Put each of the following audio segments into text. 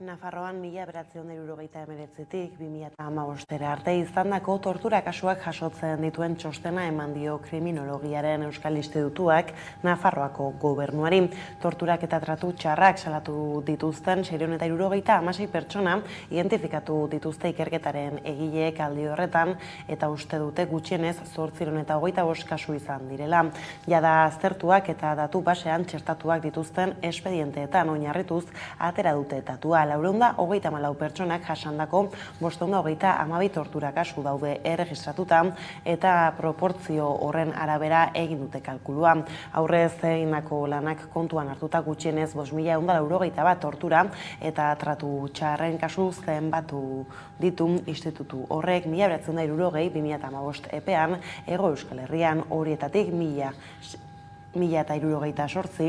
Nafarroan 1979tik 2015 arte izandako tortura kasuak jasotzen dituen txostena eman dio kriminologiaren euskal institutuak Nafarroako gobernuari. Torturak eta tratu txarrak salatu dituzten 676 pertsona identifikatu dituzte ikerketaren egileek aldi horretan eta uste dute gutxienez 825 kasu izan direla. Jada aztertuak eta datu basean txertatuak dituzten espedienteetan oinarrituz atera dute datua. 434 pertsonak jasandako 532 tortura kasu daude erregistratuta eta proportzio horren arabera egin dute kalkulua. Aurrez egindako lanak kontuan hartuta gutxienez 5.181 tortura eta tratu txarren kasu zenbatu ditu institutu horrek 1960-2015 epean Hego Euskal Herrian, horietatik 1068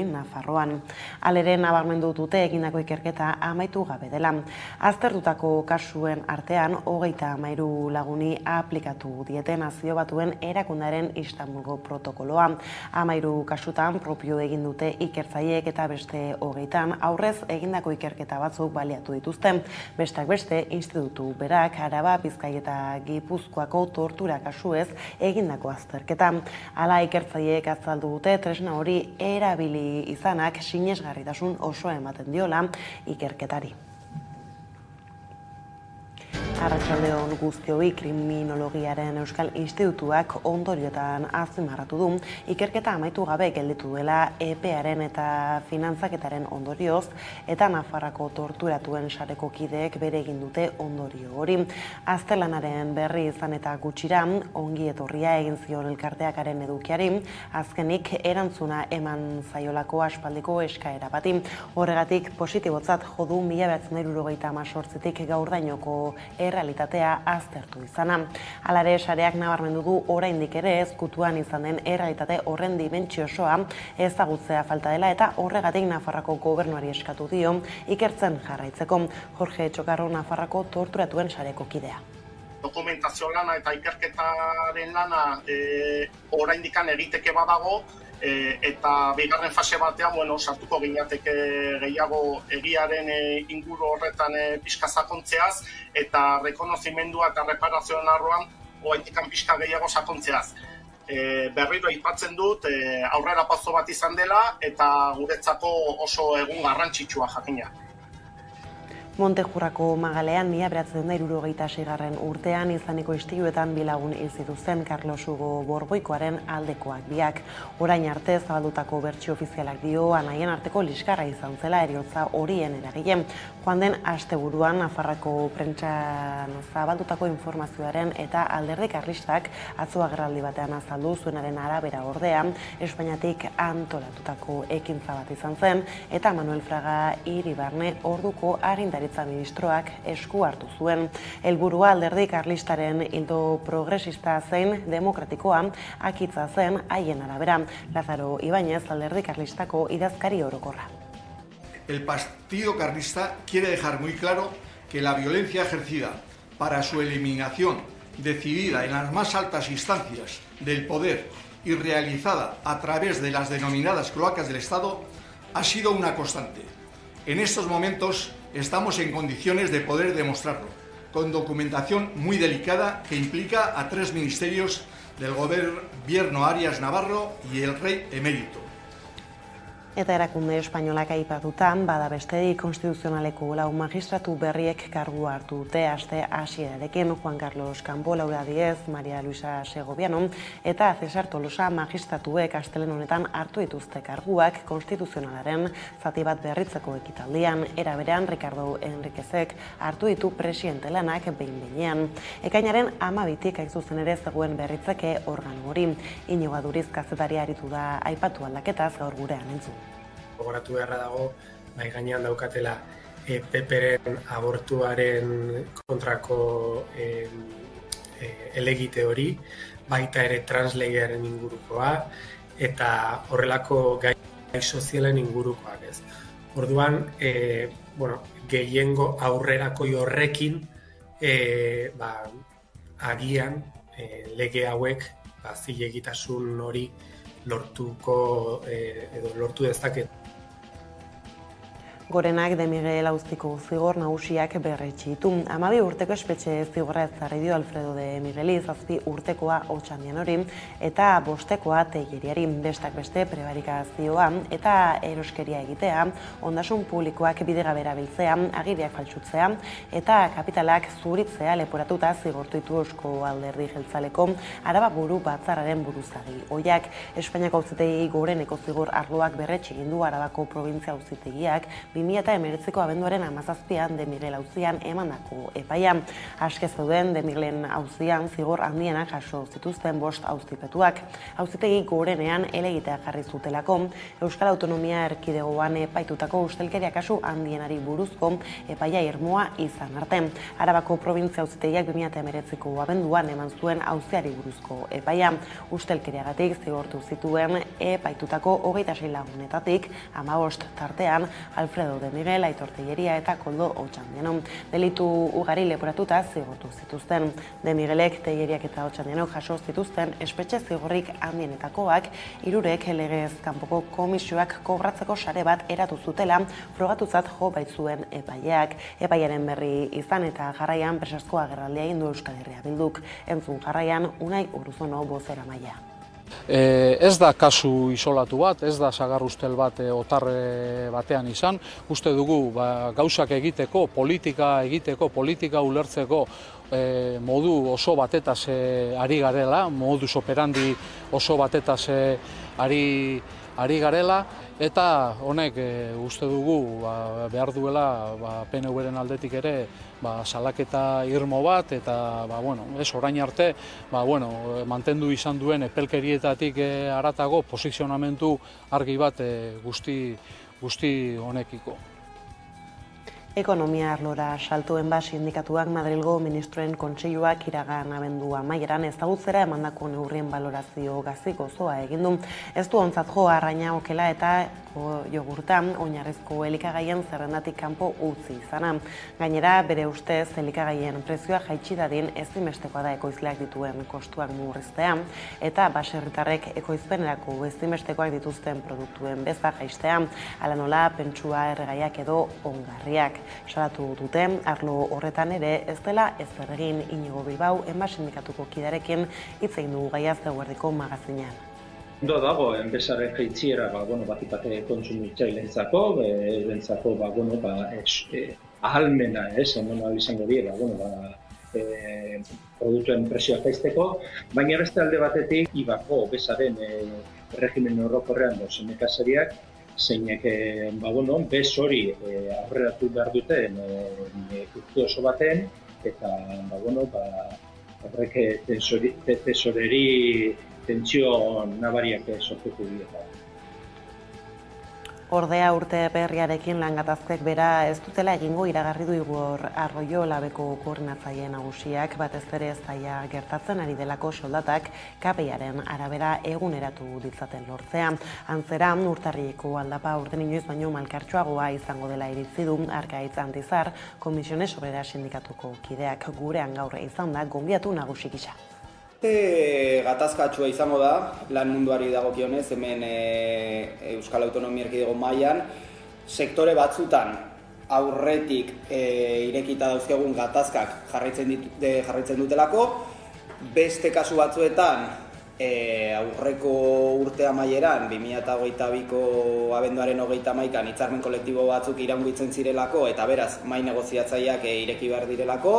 Nafarroan. Halere nabarmendu dute egindako ikerketa amaitu gabe dela. Aztertutako kasuen artean 33 laguni aplikatu diete Nazio Batuen Erakundaren Istanbulgo protokoloa. 13 kasutan propio egin dute ikertzaileek eta beste 20 aurrez egindako ikerketa batzuk baliatu dituzte. Besteak beste, institutu berak Araba, Bizkai eta Gipuzkoako tortura kasuez egindako azterketa. Hala ikertzaileek azaldu dute tresna hori erabili izanak sinesgarritasun oso ematen diola ikerketari. Arratsaldeon guztioi, kriminologiaren euskal institutuak ondoriotan azpimarratu du ikerketa amaitu gabe gelditu dela EPEaren eta finantzaketaren ondorioz eta Nafarroako torturatuen sareko kideek bere egin dute ondorio hori. Aztelanaren berri izan eta gutxira ongi etorria egin zion elkarteakaren edukiari, azkenik erantzuna eman zaiolako aspaldiko eskaera bati. Horregatik positibotzat jodu 1978tik gaurdainoko errealitatea aztertu izana. Halare, sareak nabarmendu du oraindik ere ezkutuan izan den errealitate horren dimentsio osoa ezagutzea falta dela eta horregatik Nafarroako gobernuari eskatu dio ikertzen jarraitzeko. Jorge Txokarro, Nafarroako torturatuen sareko kidea. Dokumentazio lana eta ikerketaren lana oraindik egiteke badago, eta bigarren fase batean sartuko ginateke gehiago egiaren inguru horretan pixka sakontzeaz eta rekonozimendua eta reparazioen arloan oraindik pixka gehiago sakontzeaz. Berriro aipatzen dut aurrera pauso bat izan dela eta guretzako oso egun garrantzitsua jakina. Montejurrako Magalean 1976 urtean izaneko istiluetan bilagun hil zituzten Carlos Hugo Borboikoaren aldekoak biak. Orain arte zabaldutako bertsio ofizialak dio anaien arteko liskarra izan zela heriotza horien eragile. Joan den asteburuan Nafarroako prentsan zabaldutako informazioaren eta alderdi karlistak atzo agerraldi batean azaldu zuenaren arabera ordea Espainiatik antolatutako ekintza bat izan zen eta Manuel Fraga Iribarne orduko agintaritza ministroak esku hartu zuen. Helburua alderdi karlistaren ildo progresista zein demokratikoa akitza zen haien arabera. Lázaro Ibáñez, alderdi karlistako idazkari orokorra. El Partido Carlista quiere dejar muy claro que la violencia ejercida para su eliminación, decidida en las más altas instancias del poder y realizada a través de las denominadas cloacas del Estado, ha sido una constante. En estos momentos estamos en condiciones de poder demostrarlo, con documentación muy delicada que implica a 3 ministerios del gobierno Arias Navarro y el rey emérito. Eta erakunde espainolak aipatutan, bada besterik konstituzionaleko 4 magistratu berriek kargua hartu dute aste hasierarekin Juan Carlos Campo, Laura Díez, María Luisa Segoviano eta Cesar Tolosa magistratuek astelehen honetan hartu dituzte karguak konstituzionalaren zati bat berritzeko ekitaldian. Era berean Ricardo Enriquezek hartu ditu presidente lanak behin-behinean. Ekainaren 12tik hain zuzen ere zegoen berritzeke organo hori. Iñigo Aduriz kazetaria aritu da aipatu aldaketaz gaur gurean entzun. Gogoratu beharra dago, bai gainean daukatela PPren abortuaren kontrako elegite hori, baita ere translegearen ingurukoa, eta horrelako gai sozialen ingurukoak ez. Orduan, gehiengo aurrerakoi horrekin, agian lege hauek zilegitasun hori lortu dezaket. Gorenak de Miguel auziko zigor nagusiak berretsi ditu. 12 urteko espetxe zigorra ezarri dio Alfredo de Migueli, 7 urtekoa Otxandianori eta 5koa Telleriari. Bestak beste prebarikazioa eta eroskeria egitea, ondasun publikoak bidegabe erabiltzea, agiriak faltsutzea eta kapitalak zuritzea leporatuta zigortu ditu Eusko Alderdi Jeltzaleko Araba Buru Batzarraren buruzagi. Ohiak Espainiako auzitegi goreneko zigor arloak berretsi egin du Arabako probintzia auzitegiak 2019ko abenduaren 17an de Miguel auzian emandako epaia. Aske zeuden de Miguelen auzian zigor handienak jaso zituzten 5 auzipetuak. Auzitegi gorenean helegitea jarri zutelako Euskal Autonomia Erkidegoan epaitutako ustelkeria kasu handienari buruzko epaia irmoa izan arte. Arabako probintzia auzitegiak 2019ko abenduan eman zuen auziari buruzko epaia. Ustelkeriagatik zigortu zituen epaitutako 26 lagunetatik 15 tartean Alfredo de Miguel, Aitor Telleria eta Koldo Otxandiano. Delitu ugari leporatuta zigortu zituzten. De Miguelek, Telleriak eta Otxandianok jaso zituzten espetxe zigorrik handienetakoak 3 legez kanpoko komisioak kobratzeko sare bat eratu zutela frogatutzat jo baitzuen epaileak. Epaiaren berri izan eta jarraian presazko agerraldia egin du Euskal Herria Bilduk. Entzun jarraian Unai Urruzuno bozeramailea. Ez da kasu isolatu bat, ez da sagarrustel bat otarre batean izan. Uste dugu gauzak egiteko, politika ulertzeko modu oso batetaz ari garela, modus operandi oso batetaz ari garela, eta honek uste dugu behar duela PNV-ren aldetik ere salaketa irmo bat, eta ez orain arte mantendu izan duen epelkerietatik haratago posizionamendu argi bat guzti honekiko. Ekonomia arlora saltuen sindikatuak Madrilgo ministroen kontseiluak iragan abendu amaieran ezagutzera emandako neurrien balorazio gazi-gozoa egin du. Ez du ontzat jo arraina, okela eta jogurta oinarrizko elikagaien zerrendatik kanpo utzi izana. Gainera, bere ustez elikagaien prezioa jaitsi dadin ezinbestekoa da ekoizleak dituen kostuak murriztea eta baserritarrek ekoizpenerako ezinbestekoak dituzten produktuen beza jaistea, hala nola pentsua, erregaiak edo ongarriak. Salatu dute, arlo horretan ere ez dela ezer egin. Inigo Bilbao, sindikatuko kidearekin hitz egin dugu gaiaz eguerdiko magazinean. Ondo dago, enpresaren jaitziera, batik kontsumitzaileentzako, ahalmena, emona izango die, produktuen prezioa jaisteko, baina beste alde batetik, ibako bezaren regimen orokorrean dozen nekazariak, zeinek bez hori aurreratu behar duten urte oso baten, eta horrek tesoreri tentsio nabariak sortuko dira. Ordea urte berriarekin lan gatazkek bera ez dutela egingo iragarri du Igor Arroyo Labeko koordinatzaile nagusiak, batez ere ez daia gertatzen ari delako soldatak KPIaren arabera eguneratu ditzaten lortzea. Antzera, urtarrileko aldapa urten inoiz baino malkartsuagoa izango dela iritzi du Arkaitz Antizar, Komisiones Obrera sindikatuko kideak. Gurean gaur izan da gonbiatu nagusi gisa. Gatazkatsua izango da, lan munduari dagokionez, hemen Euskal Autonomia Erkidego mailan, sektore batzutan aurretik irekita dauzkegun gatazkak jarraitzen dutelako, beste kasu batzuetan aurreko urte amaieran, 2022ko abenduaren 31an hitzarmen kolektibo batzuk iraungitzen zirelako, eta beraz, mahai negoziatzaileak ireki behar direlako.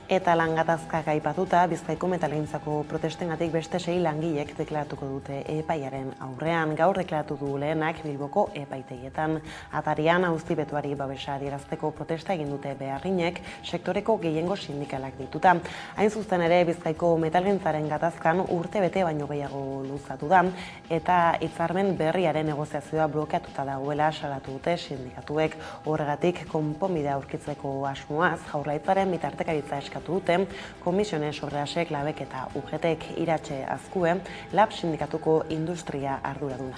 Eta lan gatazkak aipatuta, Bizkaiko metalgintzako protestengatik beste 6 langilek deklaratuko dute epaiaren aurrean. Gaur deklaratu du lehenak Bilboko epaitegietan. Atarian auzipetuari babesa adierazteko protesta egin dute beharginek sektoreko gehiengo sindikalak dituta. Hain zuzen ere, Bizkaiko metalgintzaren gatazkan urte bete baino gehiago luzatu da, eta hitzarmen berriaren negoziazioa blokeatuta dagoela salatu dute sindikatuek. Horregatik, konponbidea aurkitzeko asmoaz, Jaurlaritzaren bitartekaritza eskatu dute, Komisiones Obrerasek, Labek eta UGTek Iratxe Azkue, Lab sindikatuko industria arduraduna.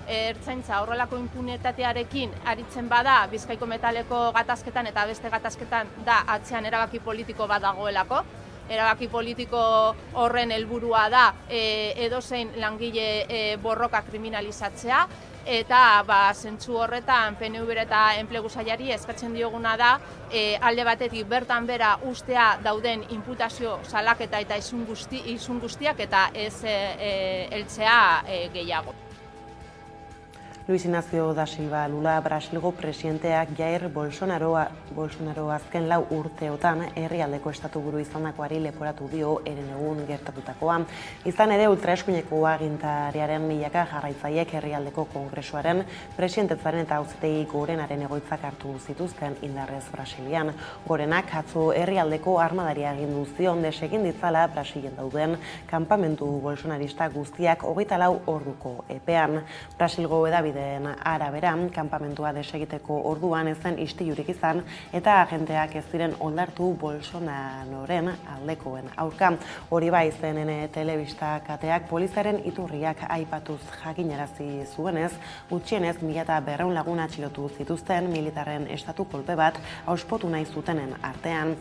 Ertzaintza horrelako impunitatearekin aritzen bada Bizkaiko metaleko gatazketan eta beste gatazketan da atzean erabaki politiko bat dagoelako. erabaki politiko horren helburua da edozein langile borroka kriminalizatzea, eta zentzu horretan PNV eta Enplegu Sailari eskatzen dioguna da alde batetik bertan bera ustea dauden inputazio salaketa eta isun guztiak eta ez heltzea gehiago. Luis Ignacio da Silva Lula Brasilgo presidenteak Jair Bolsonaro azken 4 urteotan herrialdeko estatuburu izandakoari leporatu dio herenegun gertatutakoa. Izan ere ultraeskuineko agintariaren milaka jarraitzaileek herrialdeko kongresuaren presidentetzaren eta auzitegi gorenaren egoitzak hartu zituzten indarrez Brasilian. Gorenak atzo herrialdeko armadari agindu zion desegin ditzala Brasilen dauden kanpamentu bolsonarista guztiak 24 orduko epean. Brasilgo hedabide arabera, kanpamentua desegiteko orduan ez zen istilurik izan eta agenteak ez ziren ondartu Bolsonaroren aldekoen aurka. Hori bai CNN telebista kateak poliziaren iturriak aipatuz jakinarazi zuenez, gutxienez 1200 lagun atxilotu zituzten militarren estatu kolpe bat auspotu nahi zutenen artean.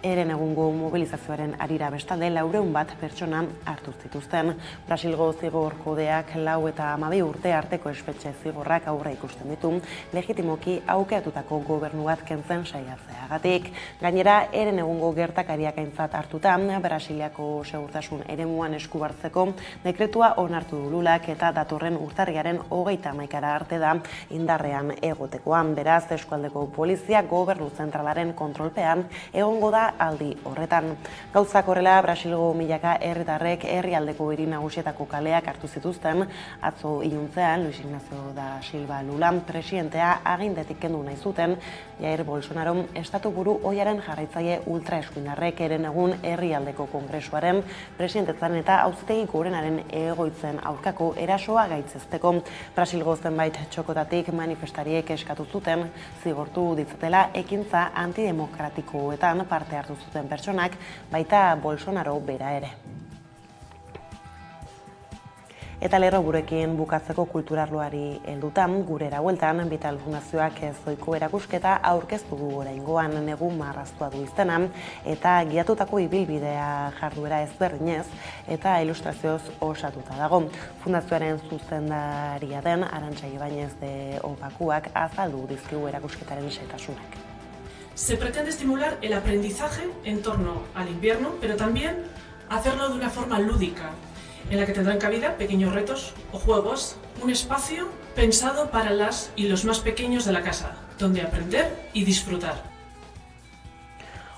Eren egungo mobilizazioaren arira bestalde 400 bat pertsona hartu zituzten. Brasilgo zigor kodeak 4 eta 12 urte arteko espetxe zigorrak aurre ikusten ditu, legitimoki aukeratutako gobernu bat kentzen saiatzeagatik. Gainera, eren egungo gertakariak aintzat hartuta, Brasiliako segurtasun eremuan eskubartzeko dekretua onartu du Lulak eta datorren urtarriaren 31 arte da indarrean egotekoan. Beraz, eskualdeko polizia gobernu zentralaren kontrolpean egongo da aldi horretan. Gauzak horrela, Brasilgo milaka herritarrek herrialdeko hiri nagusietako kaleak hartu zituzten, atzo iluntzean Luis Ignacio da Silva Lula presidentea agindetik kendu nahi zuten, Jair Bolsonaro estatuburu ohiaren jarraitzaile ultraeskuindarrek eren egun herrialdeko kongresuaren presidentetzaren eta auzitegi gorenaren egoitzen aurkako erasoa gaitzesteko. Brasilgo zenbait txokotatik manifestariek eskatu zuten zigortu ditzatela ekintza antidemokratikoetan parte hartu zuten pertsonak, baita Bolsonaro bera ere. Eta lerroburuekin bukatzeko kulturarloari heldutan, gurera bueltan, Vital Fundazioak zoiko erakusketa aurkeztu du oraingoan negu marraztua du izena, eta giatutako ibilbidea jarduera ezberdinez eta ilustrazioz osatuta dago. Fundazioaren zuzendaria den Arantxa Ibañez de Opakuak azaldu dizkigu erakusketaren xehetasunak. Se pretende estimular el aprendizaje en torno al invierno, pero también hacerlo de una forma lúdica, en la que tendrán cabida pequeños retos o juegos, un espacio pensado para las y los más pequeños de la casa, donde aprender y disfrutar.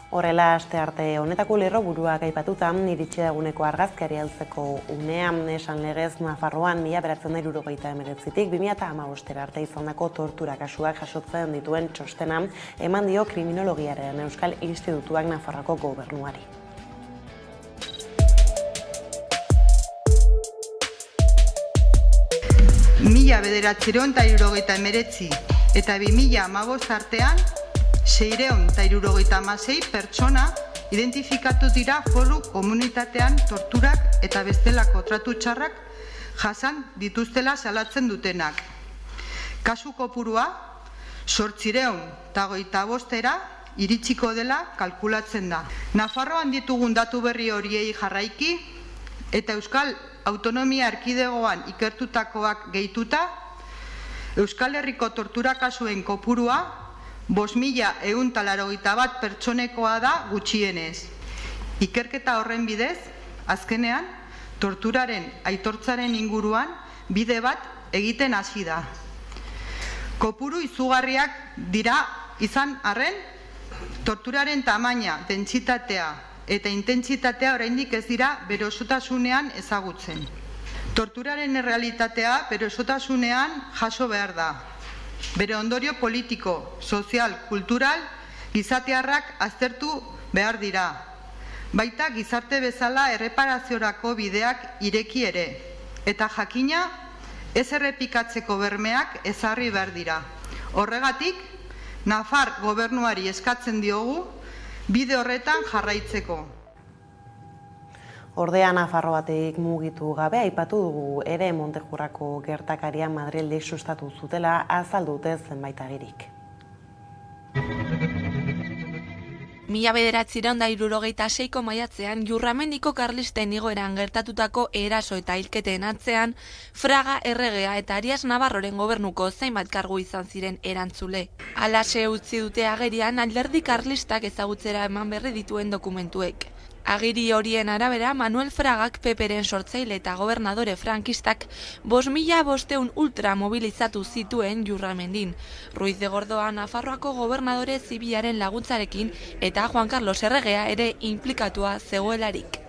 Horrela, astearte honetako lerroburuak aipatutan, iritsi da eguneko argazkiari heltzeko unean, esan legez Nafarroan 1979tik 2015 arte izandako tortura kasuak jasotzen dituen txostena eman dio Kriminologiaren Euskal Institutuak Nafarroako gobernuari. Mila 1979 eta 2015 artean 676 pertsona identifikatu dira foru komunitatean torturak eta bestelako tratu txarrak jasan dituztela salatzen dutenak. Kasu kopurua 825 iritsiko dela kalkulatzen da. Nafarroan ditugun datu berri horiei jarraiki eta Euskal Autonomia Erkidegoan ikertutakoak gehituta, Euskal Herriko tortura kasuen kopurua 5.181 pertsonekoa da gutxienez. Ikerketa horren bidez, azkenean, torturaren aitortzaren inguruan bide bat egiten hasi da. Kopuru izugarriak dira izan arren, torturaren tamaina, dentsitatea eta intentsitatea oraindik ez dira bere osotasunean ezagutzen. Torturaren errealitatea bere osotasunean jaso behar da. Bere ondorio politiko, sozial, kultural, gizatearrak aztertu behar dira. Baita gizarte bezala erreparaziorako bideak ireki ere. Eta jakina ez errepikatzeko bermeak ezarri behar dira. Horregatik, Nafar gobernuari eskatzen diogu bide horretan jarraitzeko. Ordea Nafarro batetik mugitu gabe aipatu dugu ere Montejurrako gertakaria Madrildik sustatu zutela azaldute zenbait agirik. 1976ko maiatzean Jurramendiko karlisten igoeran gertatutako eraso eta hilketen atzean, Fraga erregea eta Arias Navarroren gobernuko zenbait kargu izan ziren erantzule. Halaxe utzi dute agerian alderdi karlistak ezagutzera eman berri dituen dokumentuek. Agiri horien arabera, Manuel Fragak PPren sortzaile eta gobernadore frankistak 5.500 ultra mobilizatu zituen Jurramendin. Ruiz de Gordoa Nafarroako gobernadore zibilaren laguntzarekin eta Juan Carlos erregea ere inplikatua zegoelarik.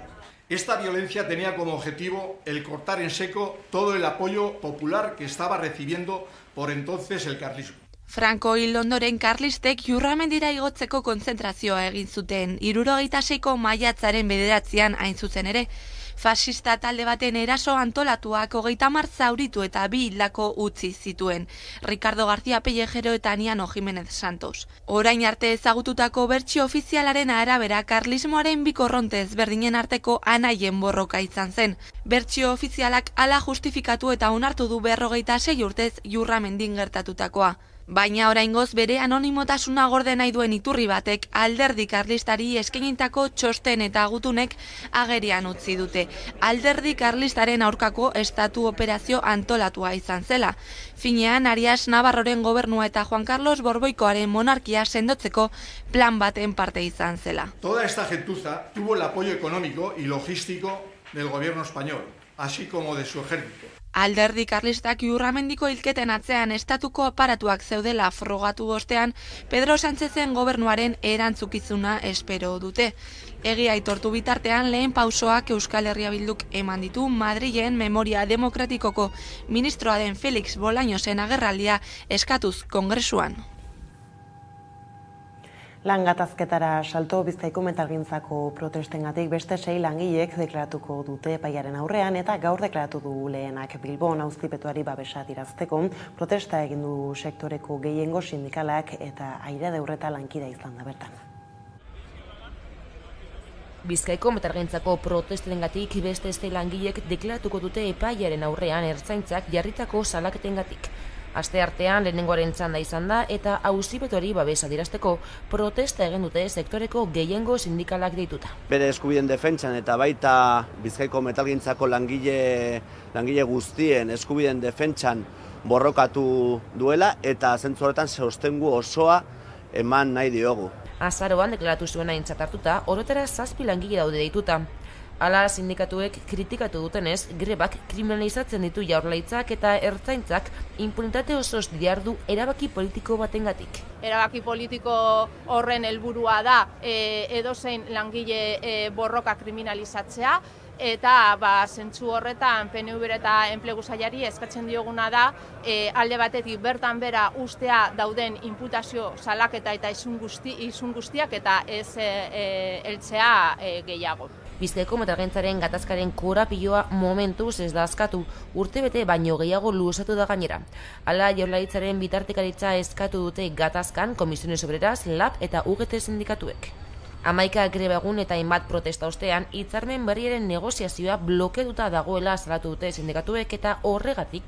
Esta violencia tenía como objetivo el cortar en seco todo el apoyo popular que estaba recibiendo por entonces el carlismo. Franco hil ondoren karlistek Jurramendira igotzeko kontzentrazioa egin zuten, 76ko maiatzaren 9an hain zuzen ere. Fascista talde baten eraso antolatuak 30 zauritu eta 2 hildako utzi zituen, Ricardo García Pellejero eta Aniano Jiménez Santos. Orain arte ezagututako bertsio ofizialaren arabera karlismoaren bi korronte ezberdinen arteko anaien borroka izan zen. Bertsio ofizialak hala justifikatu eta onartu du 56 urtez Jurramendin gertatutakoa. Baina oraingoz bere anonimotasuna gorde nahi duen iturri batek alderdi karlistari eskainitako txosten eta gutunek agerian utzi dute. Alderdi karlistaren aurkako estatu operazio antolatua izan zela. Finean Arias Navarroren gobernua eta Juan Carlos Borboikoaren monarkia sendotzeko plan baten parte izan zela. Toda esta gentuza tuvo el apoyo económico y logístico del gobierno español, así como de su ejército. Alderdi karlistak Jurramendiko hilketen atzean estatuko aparatuak zeudela frogatu ostean, Pedro Sánchezen gobernuaren erantzukizuna espero dute. Egia aitortu bitartean lehen pausoak Euskal Herria Bilduk eman ditu Madrilen Memoria Demokratikoko ministroa den Felix Bolañosen agerraldia eskatuz kongresuan. Lan gatazketara salto Bizkaiko metalgintzako protestengatik beste 6 langilek deklaratuko dute epaiaren aurrean eta gaur deklaratu du lehenak Bilbon auzipetuari babesa adierazteko protesta egin du sektoreko gehiengo sindikalak eta Aire Urreta lankida izan da bertan. Bizkaiko metalgintzako protestengatik beste 6 langilek deklaratuko dute epaiaren aurrean ertzaintzak jarritako salaketengatik. Asteartean lehenengoaren txanda izan da eta auzipetuari babesa adierazteko protesta egin dute sektoreko gehiengo sindikalak deituta. Bere eskubideen defentsan eta baita Bizkaiko metalgintzako langile guztien eskubideen defentsan borrokatu duela eta zentzu horretan sostengu osoa eman nahi diogu. Azaroan deklaratu zuena aintzat hartuta, orotara 7 langile daude deituta. Hala sindikatuek kritikatu dutenez, grebak kriminalizatzen ditu jaurlaritzak eta ertzaintzak impunitate osoz diardu erabaki politiko batengatik. Erabaki politiko horren helburua da edozein langile borroka kriminalizatzea, eta zentzu horretan PNV eta Enplegu Sailari eskatzen dioguna da alde batetik bertan bera ustea dauden inputazio salaketa eta izun guztiak eta ez heltzea gehiago. Bizkaiko metalgintzaren gatazkaren korapiloa momentuz ez da askatu, urtebete baino gehiago luzatu da gainera. Hala jaurlaritzaren bitartekaritza eskatu dute gatazkan Comisiones Obreras, LAB eta UGT sindikatuek. 11 greba egun eta hainbat protesta ostean, hitzarmen berriaren negoziazioa blokeatuta dagoela salatu dute sindikatuek eta horregatik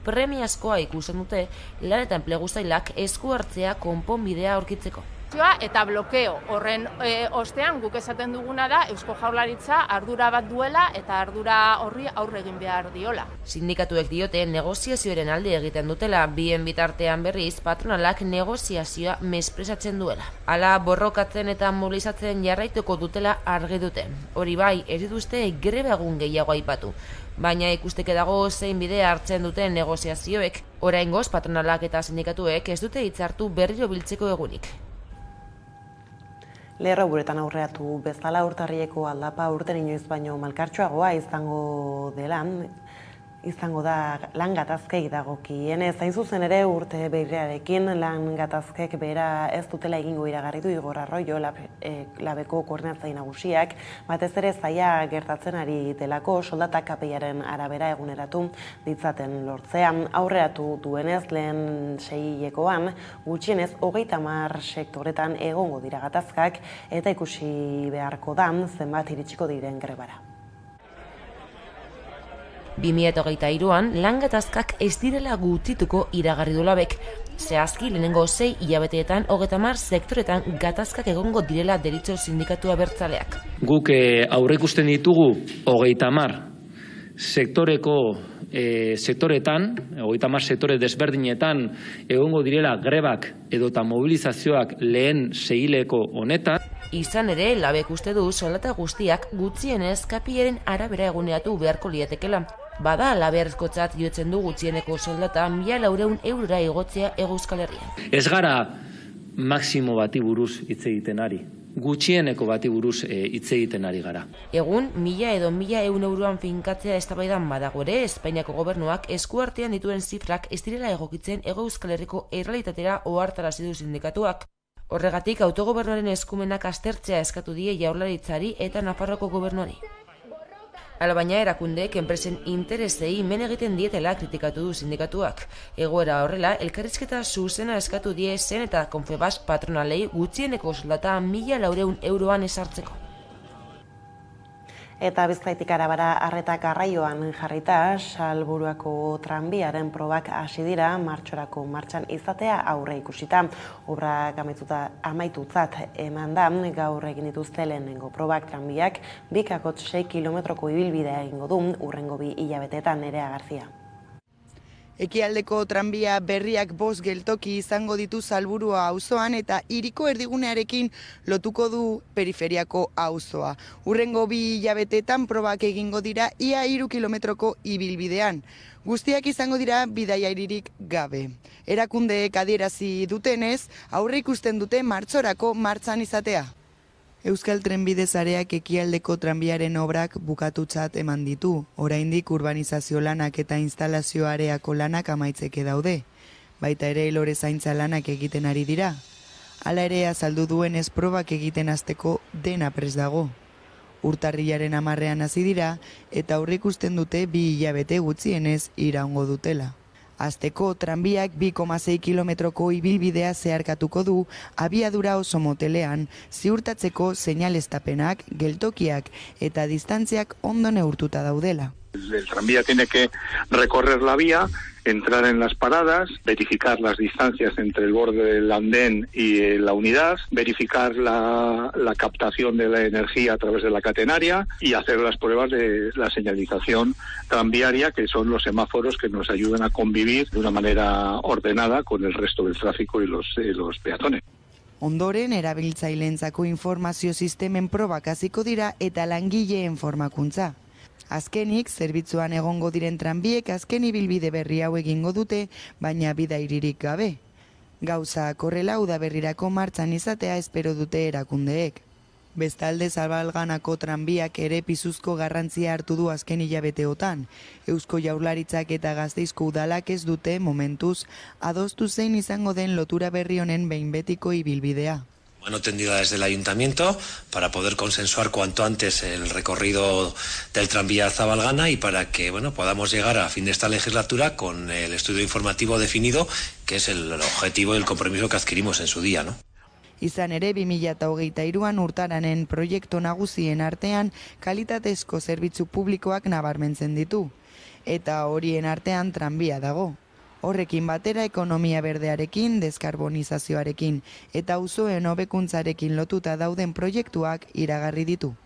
premiazkoa ikusten dute Lan eta Enplegu Sailak esku hartzea konponbidea aurkitzeko. Eta blokeo horren ostean guk esaten duguna da Eusko Jaurlaritza ardura bat duela eta ardura horri aurre egin behar diola. Sindikatuek diote negoziazioaren alde egiten dutela, bien bitartean berriz patronalak negoziazioa mespresatzen duela. Hala borrokatzen eta mobilizatzen jarraituko dutela argi dute. Hori bai, ez dituzte greba egun gehiago aipatu. Baina ikusteke dago zein bide hartzen duten negoziazioek. Oraingoz patronalak eta sindikatuek ez dute hitzartu berriro biltzeko egunik. Lerro buretan aurreatu bezala urtarrieko aldapa urten inoiz baino malkartsuagoa izango da lan gatazkei dagokienez. Hain zuzen ere urte berriarekin lan gatazkek bera ez dutela egingo iragarri du Igor Arroyo labeko koordinatzaile nagusiak, batez ere zaila gertatzen ari delako soldata kapeiaren arabera eguneratu ditzaten lortzean. Aurreratu duenez lehen seihilekoan gutxienez 30 sektoretan egongo dira gatazkak eta ikusi beharko da zenbat iritsiko diren grebara. 2023an lan gatazkak ez direla gutituko iragarri du Labek. Zehazki lehenengo 6 hilabeteetan 30 sektoretan gatazkak egongo direla deritzo sindikatua abertzaleak. Guk aurreikusten ditugu 30 sektoretan, 30 sektore desberdinetan egongo direla grebak edota mobilizazioak lehen seileko honetan. Izan ere, Labek uste du soldata guztiak gutxienez KPIaren arabera eguneratu beharko lietekela. Bada laberzkotzat jotzen du gutxieneko soldata 1.400 eurora igotzea Hego Euskal Herrian. Ez gara maximo bati buruz hitz egiten ari. Gutxieneko bati buruz hitz egiten ari gara. Egun, 1.000 edo 1.100 euroan finkatzea eztabaidan badago ere, Espainiako gobernuak eskuartean dituen zifrak ez direla egokitzen Hego Euskal Herriko errealitatera ohartarazi du sindikatuak. Horregatik, autogobernuaren eskumenak aztertzea eskatu die Jaurlaritzari eta Nafarroako gobernuari. Alabaina erakundeek enpresen interesei men egiten dietela kritikatu du sindikatuak. Egoera horrela, elkarrizketa zuzena eskatu die Sen eta Confebas patronalei gutxieneko soldata 1.400 euroan esartzeko. Eta Bizkaitik Arabara arreta garraioan jarrita, Salburuako tranbiaren probak hasi dira martxorako martxan izatea aurre ikusita. Obrak amaitutzat eman da, gaur egin dituzte lehenengo probak tranbiak 2,6 kilometroko ibilbidea egingo du, hurrengo 2 hilabetetan Nerea Garzia. Ekialdeko tranbia berriak 5 geltoki izango ditu Salburua auzoan eta hiriko erdigunearekin lotuko du periferiako auzoa. Hurrengo 2 hilabetetan probak egingo dira ia 3 kilometroko ibilbidean. Guztiak izango dira bidaiaririk gabe. Erakundeek adierazi dutenez, aurre ikusten dute martxorako martxan izatea. Euskal Trenbide sareak ekialdeko tranbiaren obrak bukatutzat eman ditu. Oraindik urbanizazio lanak eta instalazio areako lanak amaitzeke daude. Baita ere elore zaintza lanak egiten ari dira. Hala ere azaldu duenez probak egiten hasteko dena prest dago. Urtarrilaren 10ean hasi dira eta aurreikusten dute 2 hilabete gutxienez iraungo dutela. Azteko tranbiak 2,6 kilometroko ibilbidea zeharkatuko du abiadura oso motelean, ziurtatzeko seinaleztapenak, geltokiak eta distantziak ondo neurtuta daudela. El tranvía tiene que recorrer la vía, entrar en las paradas, verificar las distancias entre el borde del andén y la unidad, verificar la captación de la energía a través de la catenaria y hacer las pruebas de la señalización tranviaria, que son los semáforos que nos ayudan a convivir de una manera ordenada con el resto del tráfico y los peatones. Ondoren, erabiltzaileentzako informazio sistemen probak hasiko dira eta langileen formakuntza. Azkenik, zerbitzuan egongo diren tranbiek azken ibilbide berri hau egingo dute, baina bidairirik gabe. Gauza korrela udaberrirako martxan izatea espero dute erakundeek. Bestalde Zabalganako tranbiak ere pisuzko garrantzia hartu du azken hilabeteotan. Eusko Jaurlaritzak eta Gasteizko udalak ez dute momentuz adostu zein izango den lotura berri honen behin betiko ibilbidea. Mano tendida desde el Ayuntamiento para poder consensuar cuanto antes el recorrido del tranvía Zabalgana y para que podamos llegar a fin de esta legislatura con el estudio informativo definido, que es el objetivo y el compromiso que adquirimos en su día, ¿no? Izan ere 2023an urtaranen proiektu nagusien artean kalitatezko zerbitzu publikoak nabarmentzen ditu. Eta horien artean tranbia dago. Horrekin batera ekonomia berdearekin, deskarbonizazioarekin eta auzoen hobekuntzarekin lotuta dauden proiektuak iragarri ditu.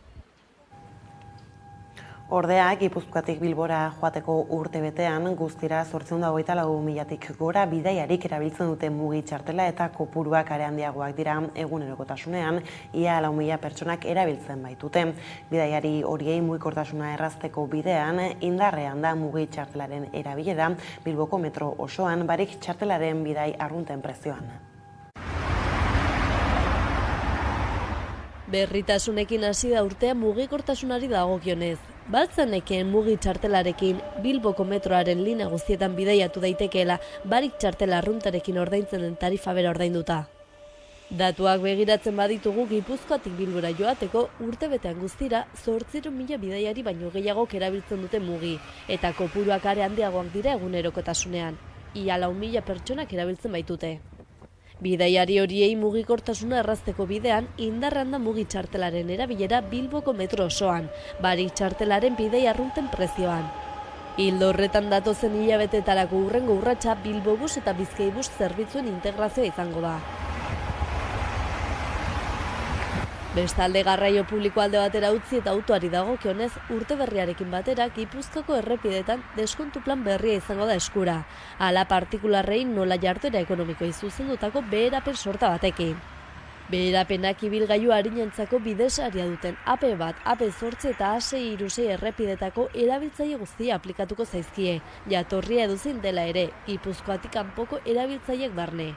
Ordea, Gipuzkoatik Bilbora joateko urtebetean guztira 824.000 gora bidaiarik erabiltzen dute mugi txartela eta kopuruak are handiagoak dira egunerokotasunean, ia 4.000 pertsonak erabiltzen baitute. Bidaiari horiei mugikortasuna errazteko bidean indarrean da mugi txartelaren erabilera Bilboko metro osoan barik txartelaren bidai arrunten prezioan. Berritasunekin hasi da urtea mugikortasunari dagokionez. Baltzaneken mugi txartelarekin Bilboko metroaren linea guztietan bidaiatu daitekeela barik txartela arruntarekin ordaintzen den tarifa bera ordainduta. Datuak begiratzen baditugu Gipuzkoatik Bilbora joateko urtebetean guztira 800.000 bidaiari baino gehiagok erabiltzen dute mugi eta kopuruak are handiagoak dira egunerokotasunean. Ia 4.000 pertsonak erabiltzen baitute. Bidaiari horiei mugikortasuna errazteko bidean indarrean da mugi txartelaren erabilera Bilboko metro osoan, barik txartelaren bidai arrunten prezioan. Ildo horretan datozen hilabetetarako hurrengo urratsa Bilbobus eta Bizkaibus zerbitzuen integrazioa izango da. Bestalde garraio publiko alde batera utzi eta autoari dagokionez urte berriarekin batera Gipuzkoako errepidetan deskontu plan berria izango da eskura. Hala partikularrei nola jarduera ekonomikoei zuzendutako beherapen sorta batekin. Beherapenak ibilgailu arinentzako bidesaria duten AP bat, AP 8 eta A636 errepidetako erabiltzaile guztia aplikatuko zaizkie, jatorria edozein dela ere, Gipuzkoatik kanpoko erabiltzaileek barne.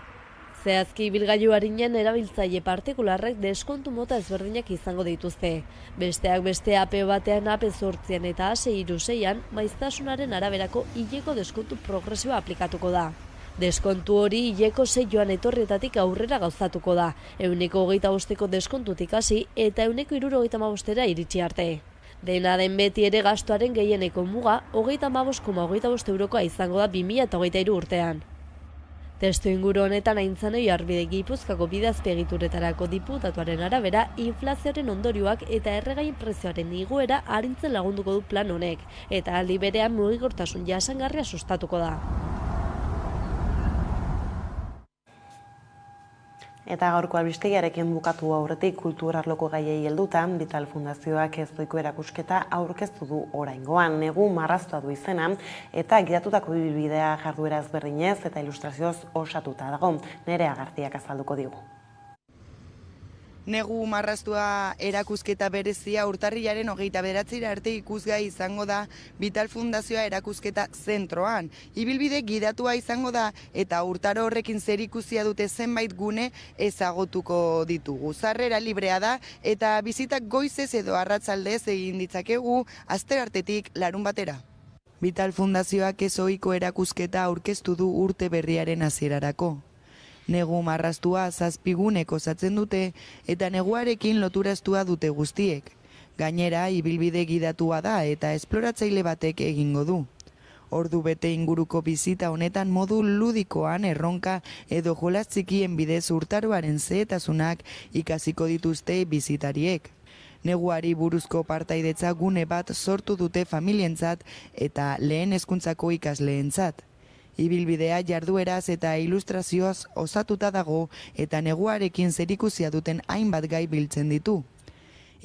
Zehazki ibilgailu arinen erabiltzaile partikularrek deskontu mota ezberdinak izango dituzte. Besteak beste AP batean, AP 8 eta A636an maiztasunaren araberako hileko deskontu progresioa aplikatuko da. Deskontu hori hileko 6 joan etorrietatik aurrera gauzatuko da, 125% deskontutik hasi eta 175%ra iritsi arte. Dena den beti ere gastuaren gehieneko muga 35,25 eurokoa izango da 2023 urtean. Testu inguru honetan aintzanoi Arbide Gipuzkoako bidazpegituretarako diputatuaren arabera, inflazioaren ondorioak eta erregaien prezioaren igoera arintzen lagunduko du plan honek, eta aldi berean mugikortasun jasangarria sustatuko da. Eta gaurko albistegiarekin bukatu aurretik kulturarloko gaiei heldutan, Vital Fundazioak ezohiko erakusketa aurkeztu du oraingoan. Negu marraztua du izena eta gidatutako ibilbidea jarduera ezberdinez eta ilustrazioz osatuta dago. Nerea Garziak azalduko digu. Negu marraztua erakusketa berezia urtarrilaren 29 arte ikusgai izango da Vital Fundazioa erakusketa zentroan. Ibilbide gidatua izango da eta urtaro horrekin zerikusia dute zenbait gune ezagutuko ditugu. Sarrera librea da eta bizitak goizez edo arratsaldez egin ditzakegu asteartetik larunbatera. Vital Fundazioak ezohiko erakusketa aurkeztu du urte berriaren hasierarako. Negu marraztua 7 gunek osatzen dute eta neguarekin loturaztua dute guztiek. Gainera, ibilbide gidatua da eta esploratzaile batek egingo du. Ordu bete inguruko bizita honetan modu ludikoan erronka edo jolas txikien bidez urtaroaren zehetasunak ikasiko dituzte bizitariek. Neguari buruzko partaidetza gune bat sortu dute familientzat eta lehen hezkuntzako ikasleentzat. Ibilbidea jardueraz eta ilustrazioaz osatuta dago eta neguarekin zerikusia duten hainbat gai biltzen ditu.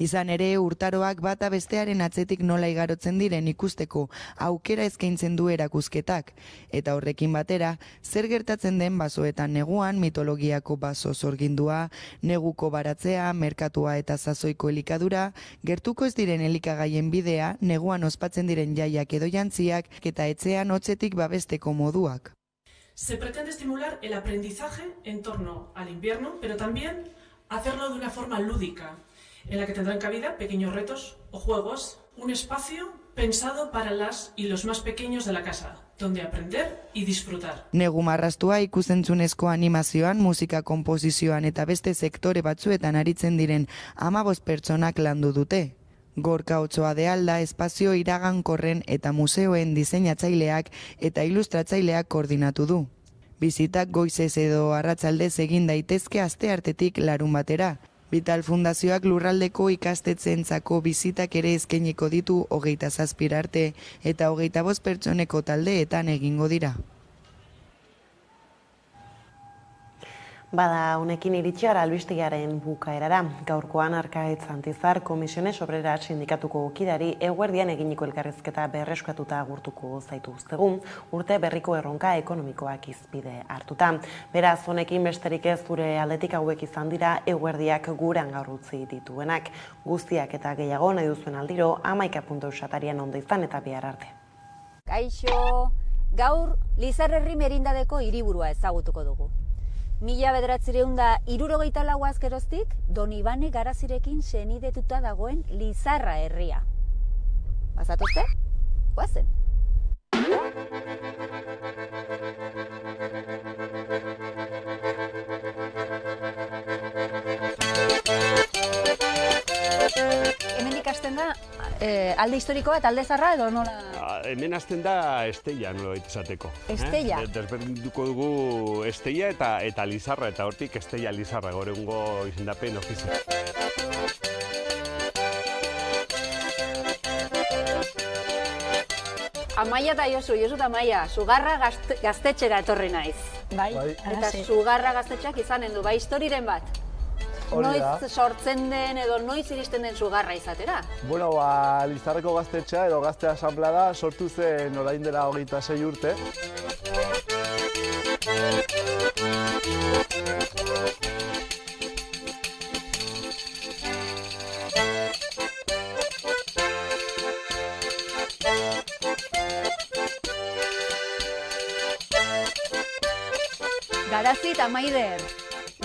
Izan ere, urtaroak bata bestearen atzetik nola igarotzen diren ikusteko aukera eskaintzen du erakusketak, eta horrekin batera, zer gertatzen den basoetan neguan mitologiako baso zorgindua, neguko baratzea, merkatua eta sasoiko elikadura, gertuko ez diren elikagaien bidea, neguan ospatzen diren jaiak edo jantziak, eta etxean hotzetik babesteko moduak. Se pretende estimular el aprendizaje en torno al invierno, pero también hacerlo de una forma lúdica, en la que tendrán cabida pequeños retos o juegos, un espacio pensado para las y los más pequeños de la casa, donde aprender y disfrutar. Negu marraztua ikusentzunezko animazioan, musika konposizioan eta beste sektore batzuetan aritzen diren 15 pertsonak landu dute. Gorka Otsoa de Alda espazio iragankorren eta museoen diseinatzaileak eta ilustratzaileak koordinatu du. Bizitak goizez edo arratsaldez egin daitezke asteartetik larunbatera. Vital Fundazioak lurraldeko ikastetxeentzako bizitak ere eskainiko ditu 27 arte eta 25 pertsoneko taldeetan egingo dira. Bada, honekin iritsi gara albistegiaren bukaerara. Gaurkoan Arkaitz Antizar Komisiones Obreras sindikatuko kidari eguerdian eginiko elkarrizketa berreskatuta agurtuko zaituztegun, urte berriko erronka ekonomikoak izpide hartuta. Beraz, honekin besterik ez zure aldetik hauek izan dira eguerdiak guran gaur utzi dituenak. Guztiak eta gehiago nahi duzuen aldiro 11.eus atarian ondo izan eta bihar arte. Kaixo, gaur Lizarrerri merindadeko hiriburua ezagutuko dugu. 1964 geroztik, Don Ibane Garazirekin senidetuta dagoen Lizarra herria. Bazatuzte? Guazen. Hemendik hasten da alde historikoa eta alde zarra edo nola? Hemen hasten da Estella, nola izateko. Estella? Desberdinduko dugu Estella eta Lizarra, eta hortik Estella Lizarra, gaur egungo izendapen ofizial. Amaia eta Josu eta Amaia, Sugarra gaztetxera etorri naiz. Bai, Eta Sugarra gaztetxeak izanen du, bai, historiren bat. Noiz sortzen den edo noiz iristen den Sugarra izatera? Bueno, Lizarreko gaztetxea edo gazte asanblada sortu zen orain dela 26 urte. Garazi eta Maider,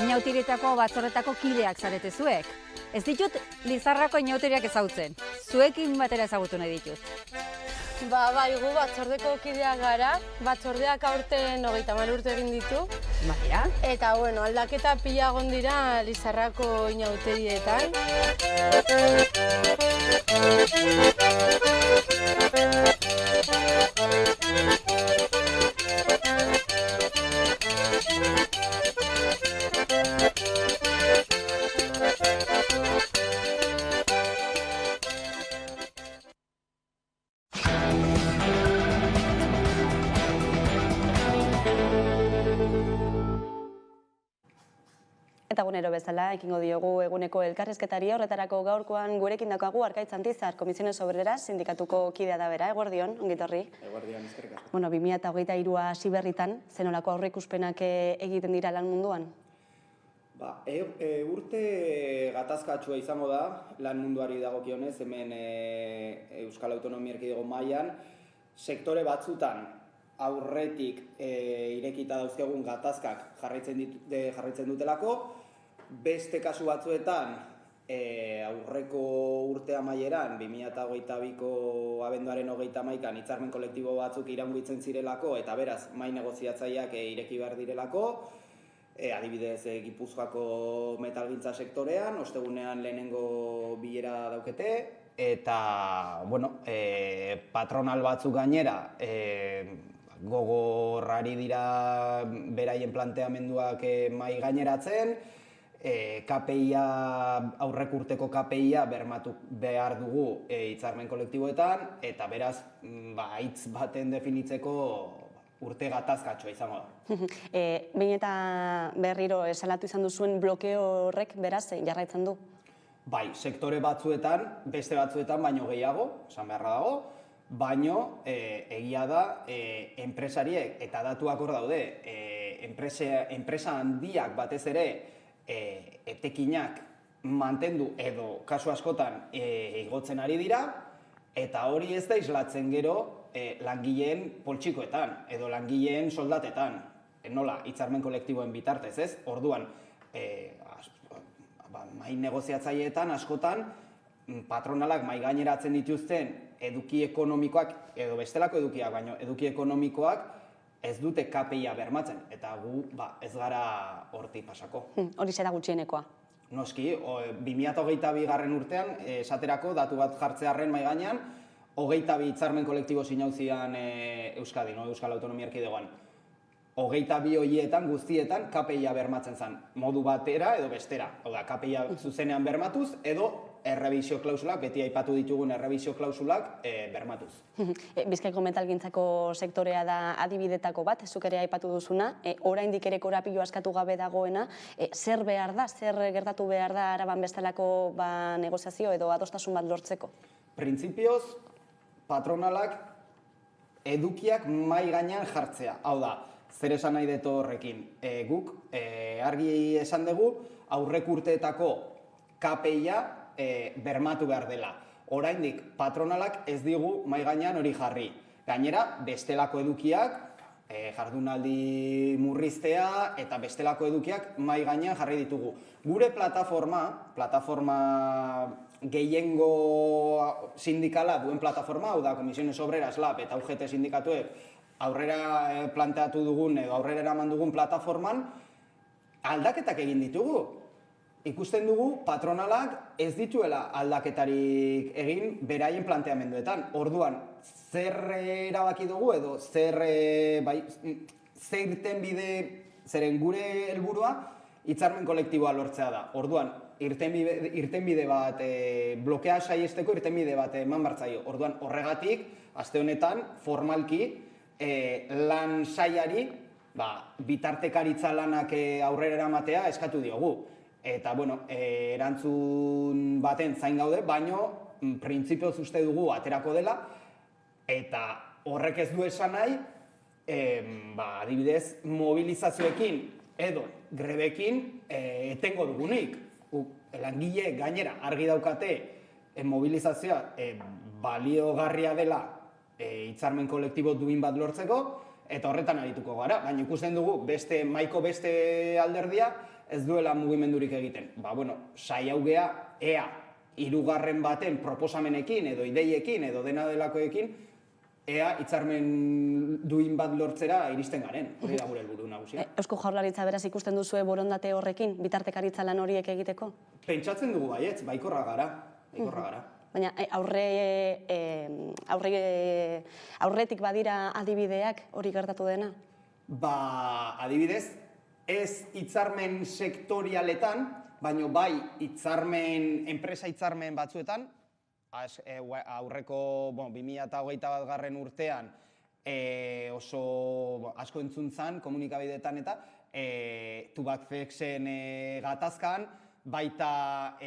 inautiretako batzorretako kideak zarete zuek. Ez ditut Lizarrako inauteriak ezagutzen, zuekin batera ezagutu nahi ditut. Bai, gu batzordeko kideak gara, batzordeak aurten 30 urte egin ditu. Baina? Eta, aldaketa pila egon dira Lizarrako inauterietan. Eta egunero bezala, ekingo diogu eguneko elkarrizketari horretarako gaurkoan gurekin daukagu Arkaitz Antizar, Comisiones Obreras sindikatuko kidea da bera, eguerdion, ongitorri. Eguerdion, eskerrik asko. 2023 hasi berritan, zenolako aurreikuspenak egiten dira lan munduan? Urte gatazkatsua izango da, lan munduari dagokionez, hemen Euskal Autonomia Erkidego mailan, sektore batzutan aurretik irekita dauzkegun gatazkak jarraitzen dutelako, beste kasu batzuetan aurreko urte amaieran, 2022ko abenduaren 31an hitzarmen kolektibo batzuk iraungitzen zirelako eta beraz mahai negoziatzaileak ireki behar direlako, adibidez Gipuzkoako metalgintza sektorean, ostegunean lehenengo bilera daukete, eta patronal batzuk gainera gogorrari dira beraien planteamenduak mahai gaineratzen, KPIa, aurreko urteko KPIa bermatu behar dugu hitzarmen kolektiboetan, eta beraz, hitz baten definitzeko urte gatazkatsua izango da. Behin eta berriro salatu izan duzuen blokeo horrek beraz jarraitzen du? Bai, sektore batzuetan, beste batzuetan baino gehiago, esan beharra dago, baino egia da enpresariek, eta datuak hor daude, enpresa handiak batez ere etekinak mantendu edo kasu askotan igotzen ari dira, eta hori ez da islatzen gero langileen poltsikoetan edo langileen soldatetan. Nola, hitzarmen kolektiboen bitartez, ez? Orduan, mahai negoziatzaileetan askotan patronalak mahai gaineratzen dituzten eduki ekonomikoak edo bestelako edukiak, baino eduki ekonomikoak ez dute KPIa bermatzen, eta gu ez gara hortik pasako. Hori da gutxienekoa? Noski, 2022 urtean, esaterako datu bat jartzearren mahai gainean, 22 hitzarmen kolektibo sinauzian Euskadin, Euskal Autonomia Erkidegoan. 22 horietan guztietan KPIa bermatzen zen, modu batera edo bestera. Hau da, KPIa zuzenean bermatuz edo errebisio klausulak, beti aipatu ditugun errebisio klausulak bermatuz. Bizkaiko metalgintzako sektorea da adibidetako bat, zuk ere aipatu duzuna, oraindik ere korapilo askatu gabe dagoena, zer behar da, zer gertatu behar da Araban bestelako negoziazio edo adostasun bat lortzeko? Printzipioz, patronalak edukiak mahai gainean jartzea, hau da, zer esan nahi dut horrekin. Guk argi esan dugu aurreko urteetako KPIa bermatu behar dela. Oraindik patronalak ez digu mahai gainean hori jarri. Gainera, bestelako edukiak, jardunaldi murriztea eta bestelako edukiak mahai gainean jarri ditugu. Gure plataforma gehiengo sindikala duen plataforma, hau da, Comisiones Obreras, LAB eta UGT sindikatuek aurrera planteatu dugun edo aurrera eraman dugun plataforman aldaketak egin ditugu. Ikusten dugu patronalak ez dituela aldaketarik egin beraien planteamenduetan. Orduan, zer erabaki dugu edo zer irtenbide, zeren gure helburua hitzarmen kolektiboa lortzea da. Orduan, irtenbide bat, blokea saiesteko irtenbide bat eman bartzaio. Orduan, horregatik, aste honetan, formalki, lan sailari, bitartekaritza lanak aurrera eramatea eskatu diogu. Eta, erantzun baten zain gaude, baino, printzipioz uste dugu aterako dela, eta horrek ez du esan nahi, adibidez, mobilizazioekin edo grebekin etengo dugunik. Langile gainera argi daukate mobilizazioa baliogarria dela hitzarmen kolektibo duin bat lortzeko, eta horretan arituko gara. Baina ikusten dugu maiko beste alderdia ez duela mugimendurik egiten. Saiatu gea, ea, hirugarren baten proposamenekin edo ideiekin edo dena delakoekin, ea hitzarmen duin bat lortzera iristen garen. Hori da gure helburu nagusia. Eusko Jaurlaritza beraz ikusten duzue borondate horrekin, bitartekaritza lan horiek egiteko? Pentsatzen dugu baietz, baikorra gara. Baina aurretik badira adibideak hori gertatu dena? Adibidez, ez hitzarmen sektorialetan, baino bai enpresa hitzarmen batzuetan, aurreko 2021 urtean oso asko entzun zen komunikabideetan eta Tubacexen gatazkan, baita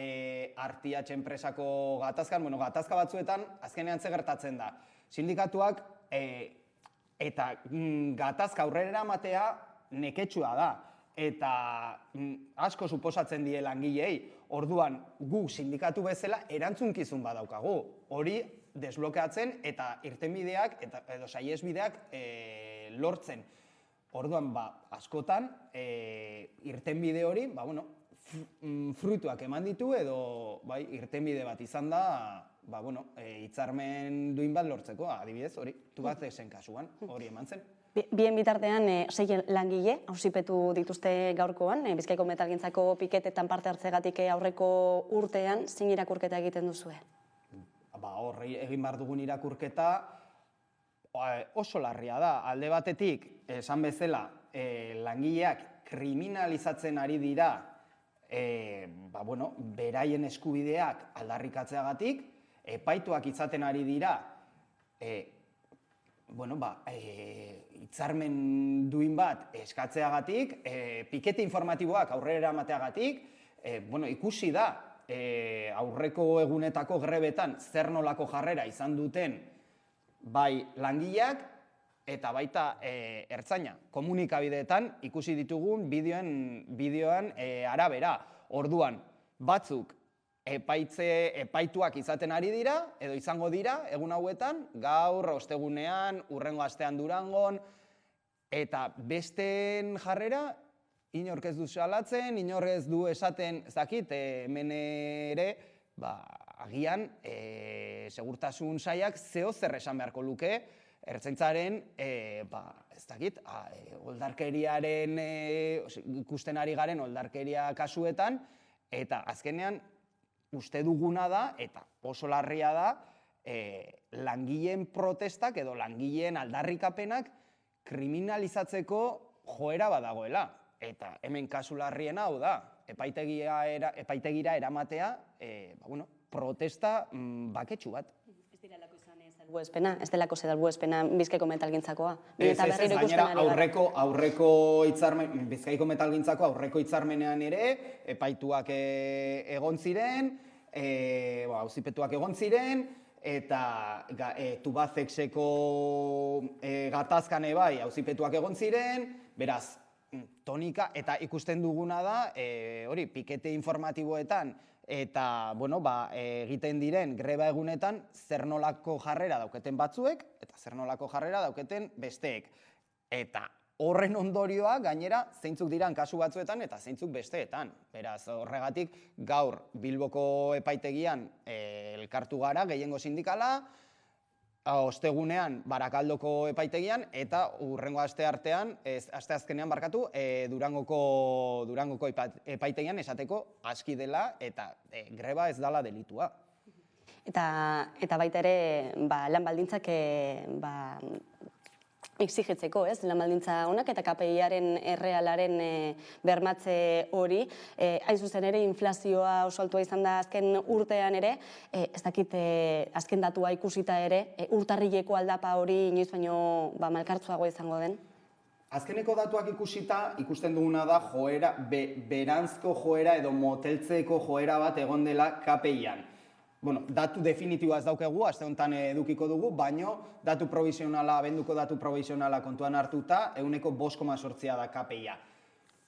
Artiach enpresako gatazkan, gatazka batzuetan azkenean ze gertatzen da. Sindikatuak eta gatazka aurrera eramatea neketsua da. Eta asko suposatzen die langilei, orduan gu sindikatu bezala erantzunkizun badaukagu. Hori desblokeatzen eta irtenbideak edo saihesbideak lortzen. Orduan, askotan, irtenbide hori, fruituak eman ditu edo irtenbide bat izan da hitzarmen duin bat lortzeko, adibidez, hori, Tubacexen kasuan, hori eman zen. Bien bitartean, 6 langile auzipetu dituzte gaurkoan, Bizkaiko metalgintzako piketetan parte hartzegatik aurreko urtean, zein irakurketa egiten duzue? Horri egin behar dugun irakurketa oso larria da. Alde batetik, esan bezala, langileak kriminalizatzen ari dira beraien eskubideak aldarrikatzeagatik, epaituak izaten ari dira hitzarmen duin bat eskatzeagatik, pikete informatiboak aurrera eramateagatik, ikusi da aurreko egunetako grebetan zer nolako jarrera izan duten bai langileak eta baita ertzaina. Komunikabideetan ikusi ditugun bideoan arabera. Orduan, batzuk epaituak izaten ari dira, edo izango dira, egun hauetan, gaur, ostegunean, hurrengo astean Durangon, eta besteen jarrera, inork ez du salatzen, inork ez du esaten, hemen ere, agian, segurtasun sailak zeo zer esan beharko luke, ertzaintzaren, oldarkeriaren, ikusten ari garen oldarkeria kasuetan, eta azkenean, uste duguna da, eta oso larria da, langileen protestak edo langileen aldarrikapenak kriminalizatzeko joera badagoela. Eta hemen kasu larriena hau da, epaitegira eramatea protesta baketsu bat. Ez direlako izan ez delako salbuespena Bizkaiko metalgintzakoa. Gainera aurreko hitzarmen, Bizkaiko metalgintzako aurreko hitzarmenean ere, epaituak egon ziren, auzipetuak egon ziren, eta Tubacexeko gatazkan bai auzipetuak egon ziren, beraz, tonika, eta ikusten duguna da, hori, pikete informatiboetan, eta, egiten diren greba egunetan, zer nolako jarrera dauketen batzuek, eta zer nolako jarrera dauketen besteek. Eta horren ondorioa, gainera, zeintzuk diran kasu batzuetan, eta zeintzuk besteetan. Beraz, horregatik, gaur Bilboko epaitegian elkartu gara, gehiengo sindikala, ostegunean Barakaldoko epaitegian, eta hurrengo asteazkenean Durangoko epaitegian esateko aski dela eta greba ez dela delitua. Eta baita ere lan baldintzak exigitzeko, ez, lan baldintza honak eta KPI-aren errealaren bermatze hori. Hain zuzen ere, inflazioa oso altua izan da azken urtean ere, ez dakit azken datua ikusita ere, urtarrileko aldapa hori inoiz baino malkartzuago izango den? Azkeneko datuak ikusita, ikusten duguna da joera, beranzko joera edo moteltzeko joera bat egon dela KPI-an. Bueno, datu definitiboa ez daukegu, aste honetan edukiko dugu, baino datu provisionala, abenduko datu provisionala kontuan hartuta, 5,8 da KPI-a.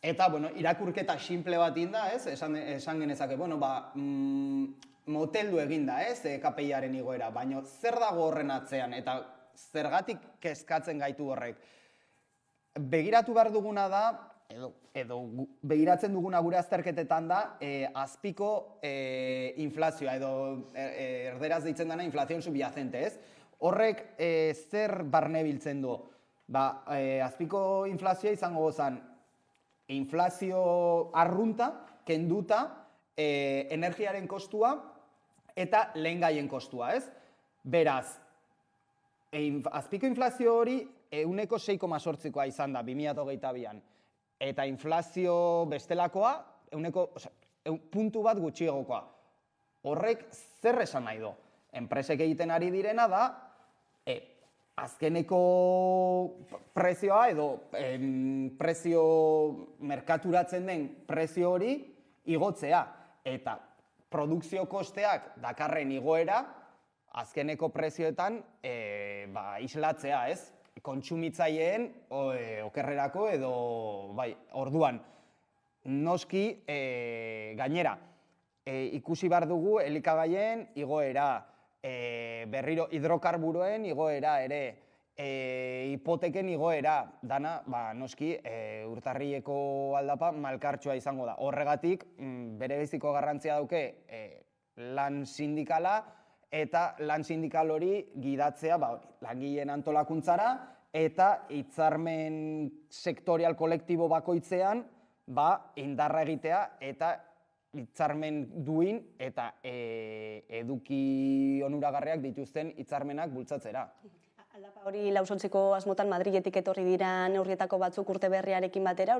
Eta, bueno, irakurketa simple bat inda, ez? Esan genezake, bueno, moteldu eginda, ez? KPI-aren igoera, baino zer dago horren atzean, eta zergatik kezkatzen gaitu horrek. Begiratu behar duguna da, edo begiratzen duguna gure azterketetan da, azpiko inflazioa, edo erderaz deitzen dena inflazion subyacente, ez? Horrek zer barne biltzen du? Azpiko inflazioa izango gozan, inflazio arrunta, kenduta, energiaren kostua eta lehengaien kostua, ez? Beraz, azpiko inflazio hori 6,8koa izan da 2022an. Eta inflazio bestelakoa, puntu bat gutxiegokoa. Horrek zer esan nahi du? Enpresek egiten ari direna da, azkeneko prezioa edo prezio merkaturatzen den prezio hori igotzea. Eta produkzio kosteak dakarren igoera, azkeneko prezioetan islatzea, ez? Kontsumitzaileen okerrerako edo orduan. Noski gainera, ikusi behar dugu elikagaien igoera, berriro hidrokarburoen igoera ere, hipoteken igoera, dana noski urtarrileko aldapa malkartsua izango da. Horregatik, bere beziko garrantzia dauke lan sindikala, eta lan sindikal hori gidatzea langileen antolakuntzara eta hitzarmen sektorial kolektibo bakoitzean indarra egitea eta hitzarmen duin eta eduki onuragarriak dituzten hitzarmenak bultzatzera. Aldapa hori lausontzeko asmotan Madriletik etorri dira neurrietako batzuk urte berriarekin batera,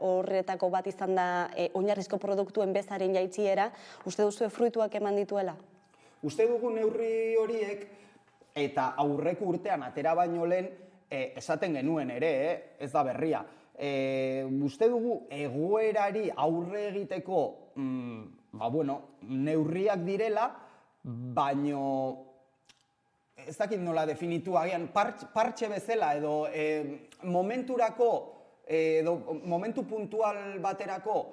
horretako bat izan da oinarrizko produktuen bezaren jaitsiera, uste duzu fruituak eman dituela? Uste dugu neurri horiek eta aurreko urtean atera baino lehen esaten genuen ere, ez da berria. Uste dugu egoerari aurre egiteko neurriak direla, baino ez dakit nola definitu agian partxe bezala edo momenturako edo momentu puntual baterako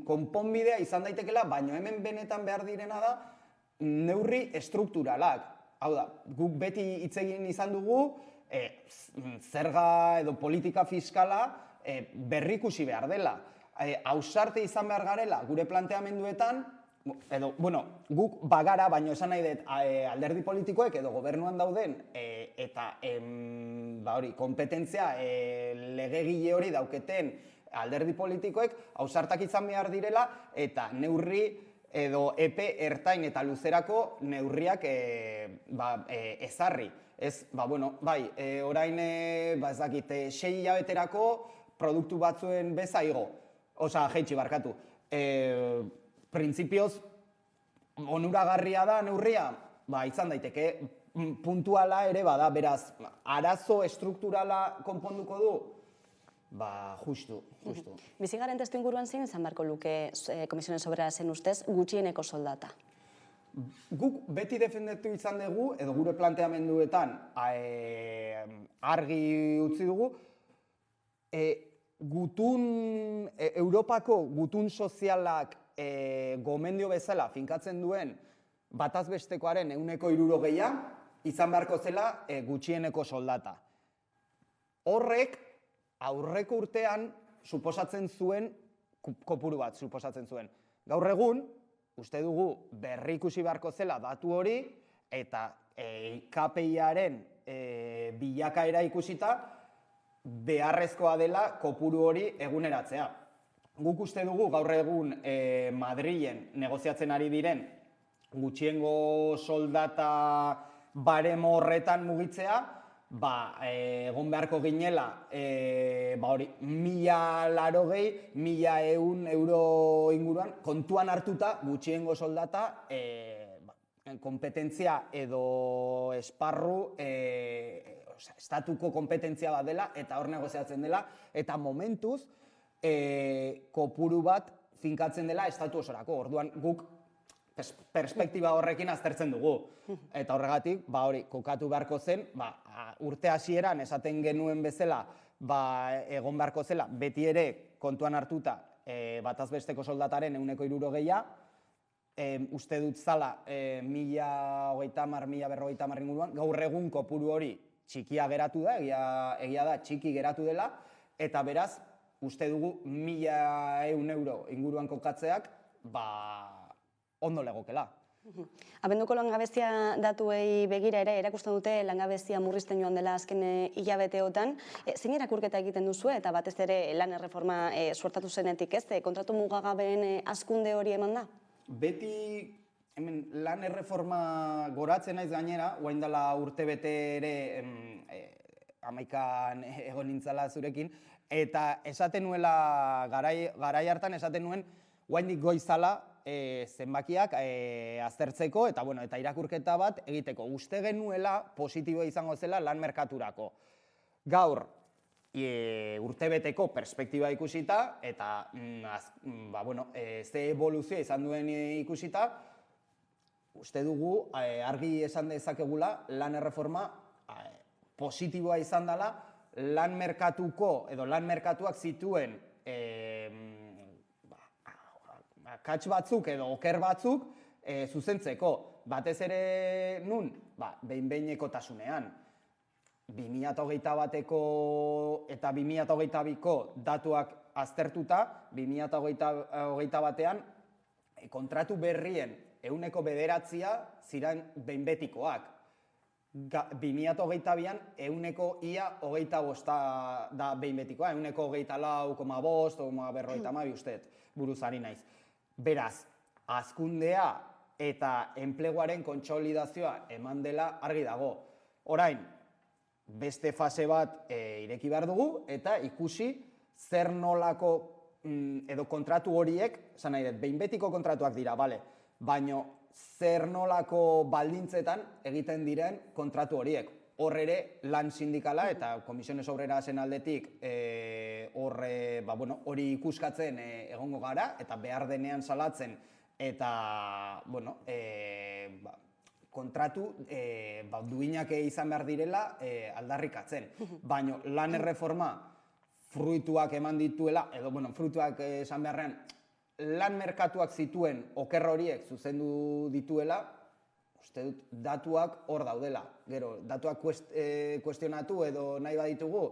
konponbidea izan daitekela, baina hemen benetan behar direna da neurri estrukturalak. Hau da, guk beti hitz egin izan dugu zerga edo politika fiskala berrikusi behar dela. Ausarte izan behar garela gure planteamenduetan, edo, guk bagara, baina esan nahi dut alderdi politikoek edo gobernuan dauden eta kompetentzia legegile hori dauketen alderdi politikoek ausartak izan behar direla eta neurri edo epe ertain eta luzerako neurriak ezarri. Ez, orain, ez dakit, 6 hilabeterako produktu batzuen beza igo. Jaitsi barkatu. Printzipioz, onuragarria da neurria, izan daiteke, puntuala ere bada, beraz, arazo estrukturala konponduko du? Justu. Bizigaren testu inguruan zein izan beharko luke Komisiones Obrerasen ustez gutxieneko soldata? Guk beti defendatu izan dugu, edo gure planteamenduetan argi utzi dugu, Europako gutun sozialak gomendio bezala finkatzen duen batazbestekoaren 60% izan beharko zela gutxieneko soldata. Horrek aurreko urtean suposatzen zuen kopuru bat suposatzen zuen. Gaur egun, uste dugu berrikusi beharko zela datu hori eta KPI-aren bilakaera ikusita beharrezkoa dela kopuru hori eguneratzea. Guk uste dugu gaur egun Madrilen negoziatzen ari diren gutxiengo soldata baremo horretan mugitzea, egon beharko ginela, 1.080, 1.100 euro inguruan, kontuan hartuta gutxiengo soldata, kompetentzia edo esparru, estatuko kompetentzia bat dela, eta hor negoziatzen dela, eta momentuz, kopuru bat finkatzen dela estatu osorako. Orduan guk perspektiba horrekin aztertzen dugu. Eta horregatik, kokatu beharko zen, urte hasieran esaten genuen bezala, egon beharko zela, beti ere kontuan hartuta bataz besteko soldataren 160, uste dut zala 1.030, inguruan, gaur egun kopuru hori txikia geratu da, egia da txiki geratu dela, eta beraz, uste dugu 1.100 euro inguruan kokatzeak, ondo legokela. Abenduko langabezia datuei begira ere, erakusten dute langabezia murrizten joan dela azken hilabeteotan. Zein irakurketa egiten duzu eta batez ere lan erreforma suertatu zenetik, ez? Kontratu mugagabeen hazkunde hori eman da? Beti lan erreforma goratzen naiz gainera, orain dela urtebete ere 11an egon nintzala zurekin, eta esaten nuela, garai hartan esaten nuen, oraindik goizala zenbakiak aztertzeko eta irakurketa bat egiteko. Uste genuela positiboa izango zela lan merkaturako. Gaur, urtebeteko perspektiba ikusita eta ze evoluzioa izan duen ikusita, uste dugu argi esan dezakegula lan erreforma positiboa izan dela lan merkatuko edo lan merkatuak zituen akats batzuk edo oker batzuk zuzentzeko. Batez ere nun, behin-behinekotasunean. 2021ko eta 2022ko datuak aztertuta, 2021an kontratu berrien 9% ziren behin-betikoak. 2022an ia 25% da behin-betikoa, 24,5 usteet buruzari naiz. Beraz, hazkundea eta enpleguaren kontsolidazioa eman dela argi dago. Orain, beste fase bat ireki behar dugu eta ikusi zer nolako edo kontratu horiek, esan nahi dut, behin betiko kontratuak dira, baina zer nolako baldintzetan egiten diren kontratu horiek. Hor ere lan sindikala eta Komisiones Obrerasen aldetik hori ikuskatzen egongo gara eta behar denean salatzen eta kontratu duinak izan behar direla aldarrikatzen. Baina lan erreforma fruituak eman dituela, edo fruituak esan beharrean, lan merkatuak zituen oker horiek zuzendu dituela, uste dut datuak hor daudela. Gero, datuak kuestionatu edo nahi baditugu,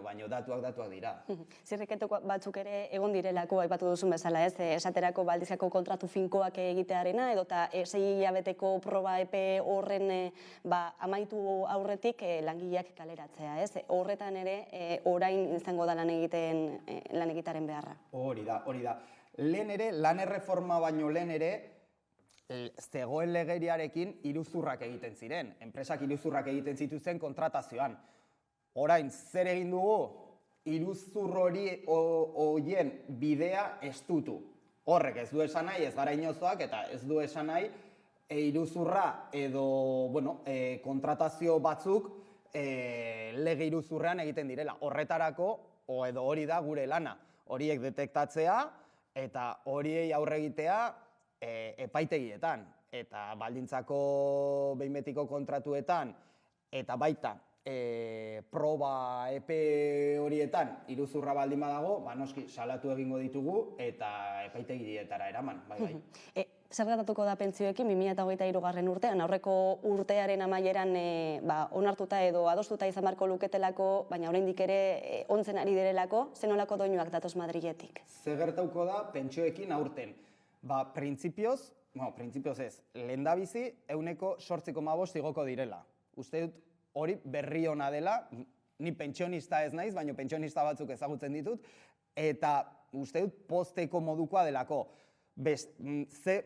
baina datuak dira. Zirriketu batzuk ere egon direlako, aipatu duzun bezala, ez? Esaterako baldizkako kontratu finkoak egitearena, edota 6 hilabeteko proba epe horren amaitu aurretik langileak kaleratzea, ez? Horretan ere, orain izango da lan egitaren beharra. Hori da. Lehen ere, lan erreforma baino lehen ere, zegoen legeriarekin iruzurrak egiten ziren. Enpresak iruzurrak egiten zituzten kontratazioan. Orain, zer egin dugu? Iruzur horien bidea estutu. Horrek ez du esan nahi, ez gara inozoak, eta ez du esan nahi iruzurra edo kontratazio batzuk lege iruzurrean egiten direla. Horretarako, edo hori da gure lana. Horiek detektatzea eta horiei aurre egitea epaitegietan eta baldintzako behin-betiko kontratuetan eta baita proba epe horietan iruzurra baldin badago, noski salatu egingo ditugu eta epaitegietara eraman. Zer gertatuko da pentsioekin 2023 urtean, aurreko urtearen amaieran onartuta edo adostuta izan beharko luketelako, baina oraindik ere ontzen ari direlako, zenolako doinuak datoz Madriletik? Zer gertatuko da pentsioekin aurten? Printzipioz ez, lehendabizi 8,5% igoko direla. Uste dut hori berri ona dela, ni pentsionista ez naiz, baina pentsionista batzuk ezagutzen ditut, eta uste dut posteko modukoa delako. Ze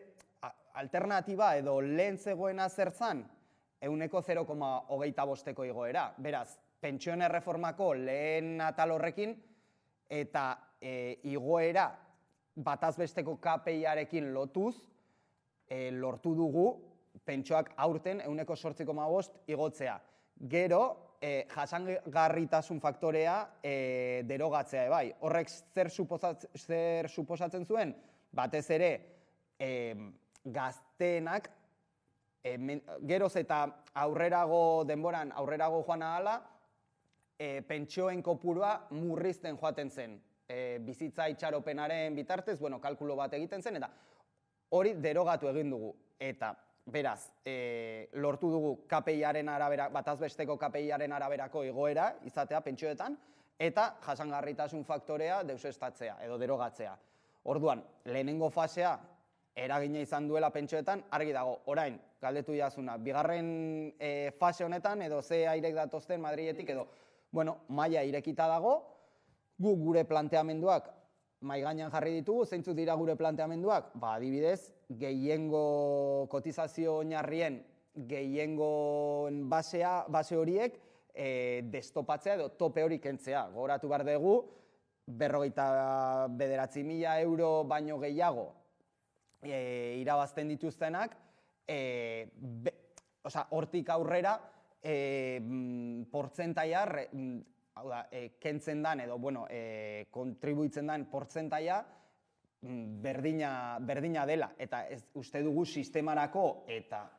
alternatiba edo lehen zegoena zertzan, 0,25 igoera. Beraz, pentsioen erreformako lehen atal horrekin eta igoera batazbesteko KPI-arekin lotuz, lortu dugu pentsioak aurten 0,8 igotzea. Gero, jasangarritasun faktorea derogatzea bai. Horrek zer suposatzen zuen? Batez ere, gazteenak, geroz eta aurrerago denboran, aurrerago joan ahala, pentsioen kopurua murrizten joaten zen. Bizitza itxaropenaren bitartez, kalkulo bat egiten zen, eta hori derogatu egin dugu. Eta, beraz, lortu dugu KPI-aren arabera, batazbesteko KPI-aren araberako igoera izatea pentsioetan, eta jasangarritasun faktorea deusestatzea edo derogatzea. Orduan, lehenengo fasea eragina izan duela pentsioetan, argi dago, orain, galdetu jazuna, bigarren fase honetan, edo ze airek datozten Madriletik, edo, maila irekita dago, gu gure planteamenduak mahai gainean jarri ditugu, zeintzuk dira gure planteamenduak? Adibidez, gehiengo kotizazio oinarrien gehiengo base horiek destopatzea edo tope hori kentzea. Gogoratu behar dugu, 59.000 euro baino gehiago irabazten dituztenak, hortik aurrera portzentaia kentzen dan edo kontribuitzen dan portzentaia berdina dela. Eta uste dugu sistemarako eta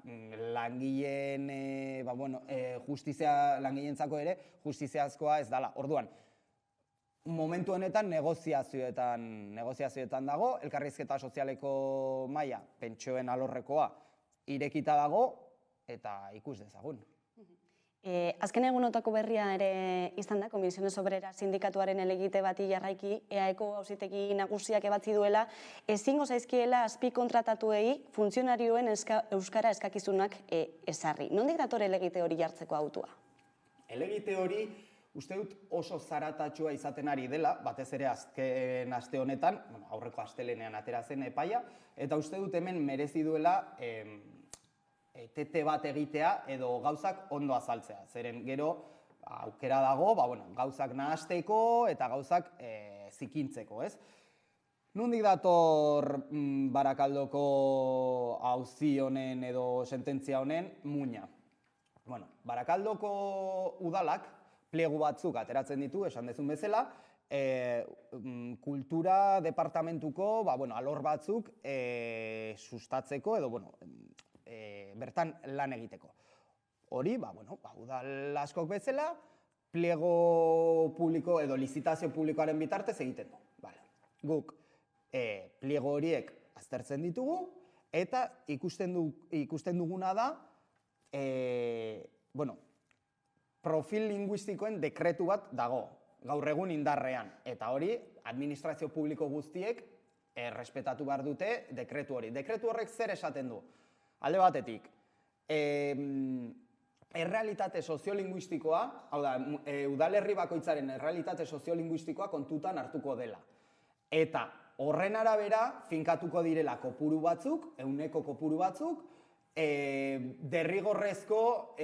langileen langileentzako ere justiziazkoa ez dela. Orduan, momentu honetan negoziazioetan dago, elkarrizketa sozialeko maila, pentsioen alorrekoa, irekita dago eta ikus dezagun. Azken egunotako berria ere izan da, Comisiones Obreras sindikatuaren elegite bati jarraiki, EAeko auzitegi nagusiak ebatzi duela, ezingo zaizkiela azpikontratatuei funtzionarioen euskara eskakizunak ezarri. Nondik dator elegite hori jartzeko autua? Elegite hori uste dut oso zaratatxua izaten ari dela, batez ere azken aste honetan, aurreko astelenean atera zen epaia, eta uste dut hemen merezi duela tete bat egitea edo gauzak ondo azaltzea. Zeren gero aukera dago, gauzak nahasteko eta gauzak zikintzeko, ez? Nondik dator Barakaldoko auzi honen edo sententzia honen muina? Barakaldoko udalak pliegu batzuk ateratzen ditu, esan dezun bezala, kultura departamentuko alor batzuk sustatzeko edo bertan lan egiteko. Hori, udal askok bezala, pliego publiko edo lizitazio publikoaren bitartez egiten du. Guk pliego horiek aztertzen ditugu eta ikusten duguna da profil linguistikoen dekretu bat dago, gaur egun indarrean. Eta hori, administrazio publiko guztiek errespetatu behar dute dekretu hori. Dekretu horrek zer esaten du? Alde batetik, errealitate soziolinguistikoa, hau da, udalerri bakoitzaren errealitate soziolinguistikoa kontutan hartuko dela. Eta horren arabera, finkatuko direla kopuru batzuk, ehuneko kopuru batzuk, derrigorrezko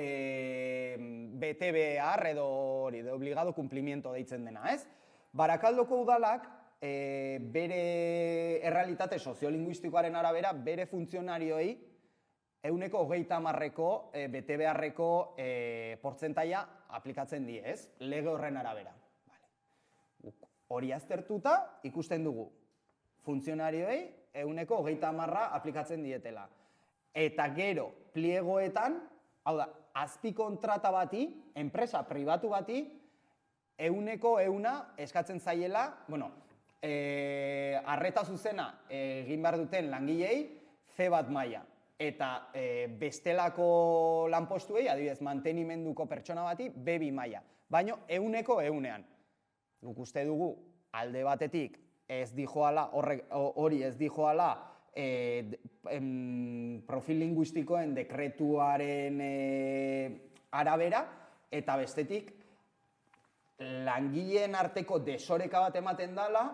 BTBR edo hori, de obligado cumplimiento deitzen dena, ez? Barakaldoko udalak, bere errealitate soziolinguistikoaren arabera, bere funtzionarioei, ehuneko 30%ko BTBR-eko portzentaia aplikatzen die, ez? Lege horren arabera. Hori aztertuta ikusten dugu funtzionarioei ehuneko 30% aplikatzen dietela. Eta gero, pliegoetan, hau da, azpikontrata bati, enpresa pribatu bati, ehuneko 100 eskatzen zaiela, arreta zuzena egin behar duten langilei, C1 maila. Eta bestelako lanpostuei, adibidez, mantenimenduko pertsona bati, B2 maila. Baina ehuneko 100. Guk uste dugu, alde batetik, hori ez dijoala profil linguistikoen dekretuaren arabera, eta bestetik, langileen arteko desoreka bat ematen dela,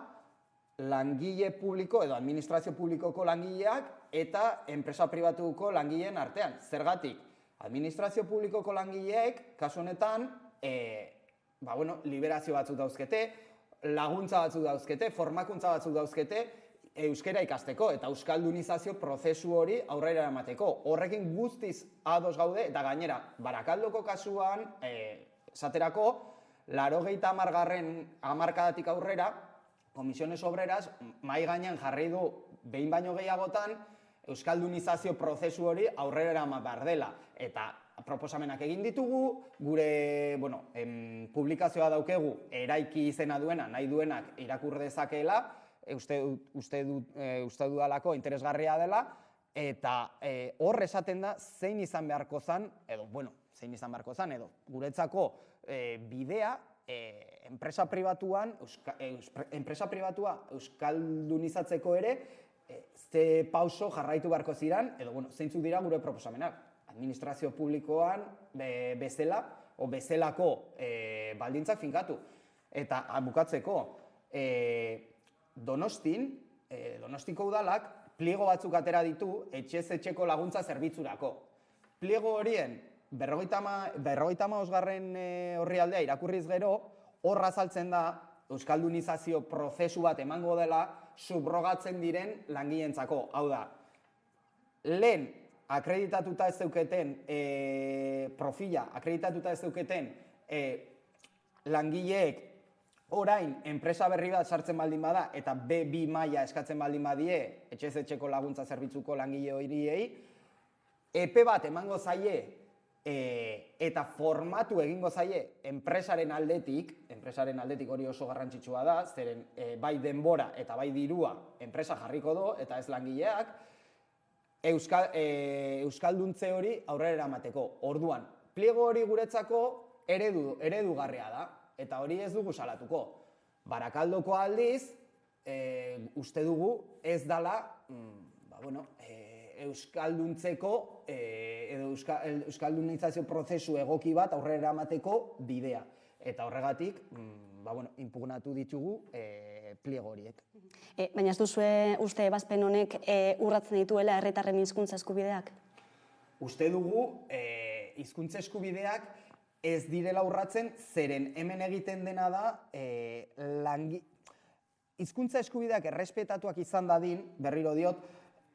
langile publiko edo administrazio publikoko langileak eta enpresa pribatuko langileen artean. Zergatik, Administrazio publikoko langileek, kasu honetan, liberazio batzuk dauzkete, laguntza batzuk dauzkete, formakuntza batzuk dauzkete, euskera ikasteko eta euskaldunizazio prozesu hori aurrera eramateko. Horrekin guztiz ados gaude eta gainera, Barakaldoko kasuan, esaterako, 80. hamarkadatik aurrera, Comisiones Obreras mahai gainean jarri du behin baino gehiagotan euskaldunizazio prozesu hori aurrera eraman behar dela. Eta proposamenak egin ditugu, gure publikazioa daukegu eraiki izena duena, nahi duenak irakur dezakeela, uste dudalako interesgarria dela, eta hor esaten da zein izan beharko zan, edo guretzako bidea enpresa pribatua euskaldunizatzeko ere ze pauso jarraitu beharko ziren, edo zeintzuk dira gure proposamenak. Administrazio publikoan bezalako baldintzak finkatu. Eta bukatzeko, Donostiko udalak pliego batzuk atera ditu etxez etxeko laguntza zerbitzurako. Pliego horien 55. Orrialdea irakurriz gero, horra azaltzen da euskaldunizazio prozesu bat emango dela subrogatzen diren langileentzako. Hau da, lehen akreditatuta ez zeuketen profila, akreditatuta ez zeuketen langileek orain enpresa berri bat sartzen baldin bada eta B2 maila eskatzen baldin badie etxez etxeko laguntza zerbitzuko langile horiei, epe bat emango zaie eta formatu egingo zaie enpresaren aldetik hori oso garrantzitsua da, zeren bai denbora eta bai dirua enpresa jarriko do eta ez langileak, euskalduntze hori aurrera eramateko. Orduan, pliego hori guretzako eredugarria da, eta hori ez dugu salatuko. Barakaldoko aldiz, uste dugu ez dala euskalduntzeko edo euskaldunizazio prozesu egoki bat aurrera eramateko bidea. Eta horregatik, inpugnatu ditugu pliego horiek. Baina ez duzue uste ebazpen honek urratzen dituela herritarren hizkuntza eskubideak? Uste dugu hizkuntza eskubideak ez direla urratzen, zeren hemen egiten dena da hizkuntza eskubideak errespetatuak izan dadin, berriro diot,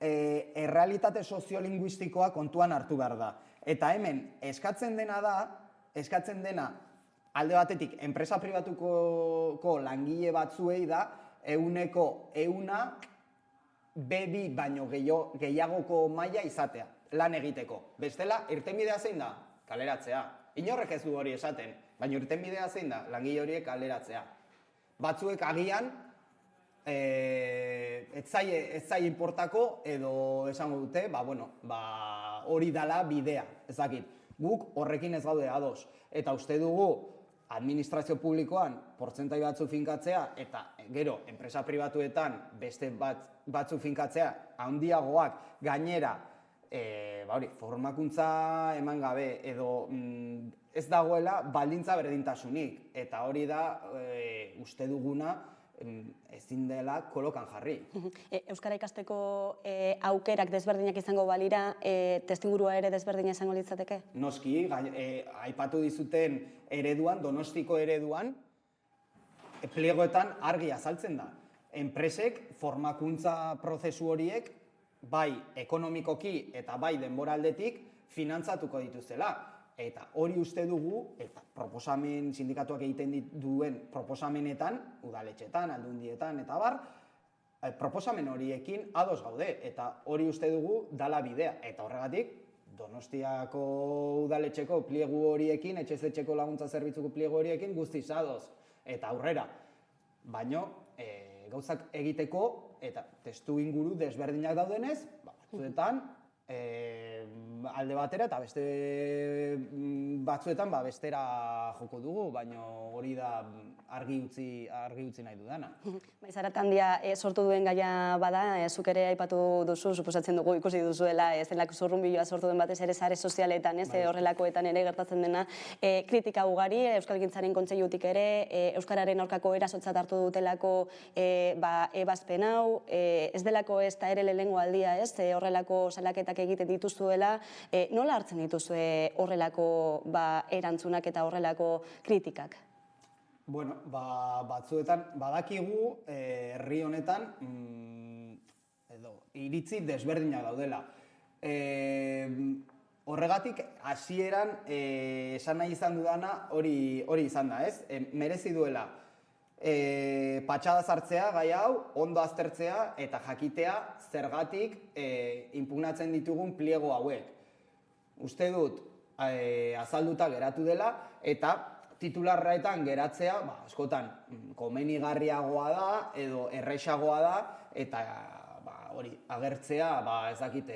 errealitate soziolinguistikoa kontuan hartu behar da. Eta hemen eskatzen dena alde batetik enpresa pribatuko langile batzuei da 100% B2 baino gehiagoko maila izatea, lan egiteko. Bestela, irtenbidea zein da? Kaleratzea. Inorrek ez du hori esaten, baina irtenbidea zein da, langile horiek kaleratzea. Batzuek agian, ez zai inportako, edo esango dute, hori dala bidea, ezakit. Guk horrekin ez gaude ados. Eta uste dugu, administrazio publikoan portzentai batzu finkatzea, eta gero, enpresa pribatuetan beste batzu finkatzea, handiagoak gainera, formakuntza eman gabe edo ez dagoela baldintza berdintasunik. Eta hori da uste duguna ezin dela kolokan jarri. Euskara ikasteko aukerak desberdinak izango balira, testigurua ere desberdina izango litzateke? Noski, aipatu dizuten ereduan, Donostiko ereduan, pliegoetan argi azaltzen da. Enpresek formakuntza prozesu horiek bai ekonomikoki eta bai denboraldetik finantzatuko dituzela. Eta hori uste dugu, eta sindikatuak egiten duen proposamenetan, udaletxetan, aldundietan eta bar, proposamen horiekin ados gaude. Eta hori uste dugu dala bidea. Eta horregatik, Donostiako udaletxeko pliegu horiekin, etxez etxeko laguntza zerbitzuko pliegu horiekin guztiz ados. Eta aurrera. Baina, gauzak egiteko eta testu inguru desberdinak daudenez, batzuetan alde batera eta beste batzuetan bestera joko dugu, baina hori da argi utzi nahi dudana. Zaratandia sortu duen gaia bada, zuk ere aipatu duzu, suposatzen dugu ikusi duzuela, zelako zurrunbiloa sortu den batez ere sare sozialetan, horrelakoetan ere gertatzen dena, kritika ugari, Euskalgintzaren Kontseilutik ere, Euskararen aurkako erasotzat hartu dutelako ebazpen hau, ez delako ez da ere lehenengo aldia, horrelako salaketak egiten dituzuela, nola hartzen dituzue horrelako erantzunak eta horrelako kritikak? Bueno, batzuetan badakigu herri honetan iritzi desberdinak daudela. Horregatik, hasieran esan nahi izan dudana hori izan da, ez? Merezi duela patxada sartzea gai hau, ondo aztertzea eta jakitea zergatik inpugnatzen ditugun pliego hauek. Uste dut azalduta geratu dela eta titularraetan geratzea askotan komenigarriagoa da edo errexagoa da eta hori agertzea ez dakit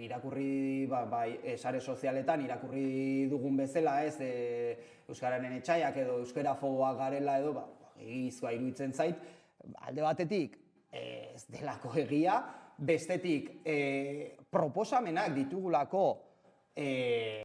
irakurri sare sozialetan irakurri dugun bezala ez euskararen etxaiak edo euskarafoboak garela edo egizua iruditzen zait alde batetik ez delako egia, bestetik proposamenak ditugulako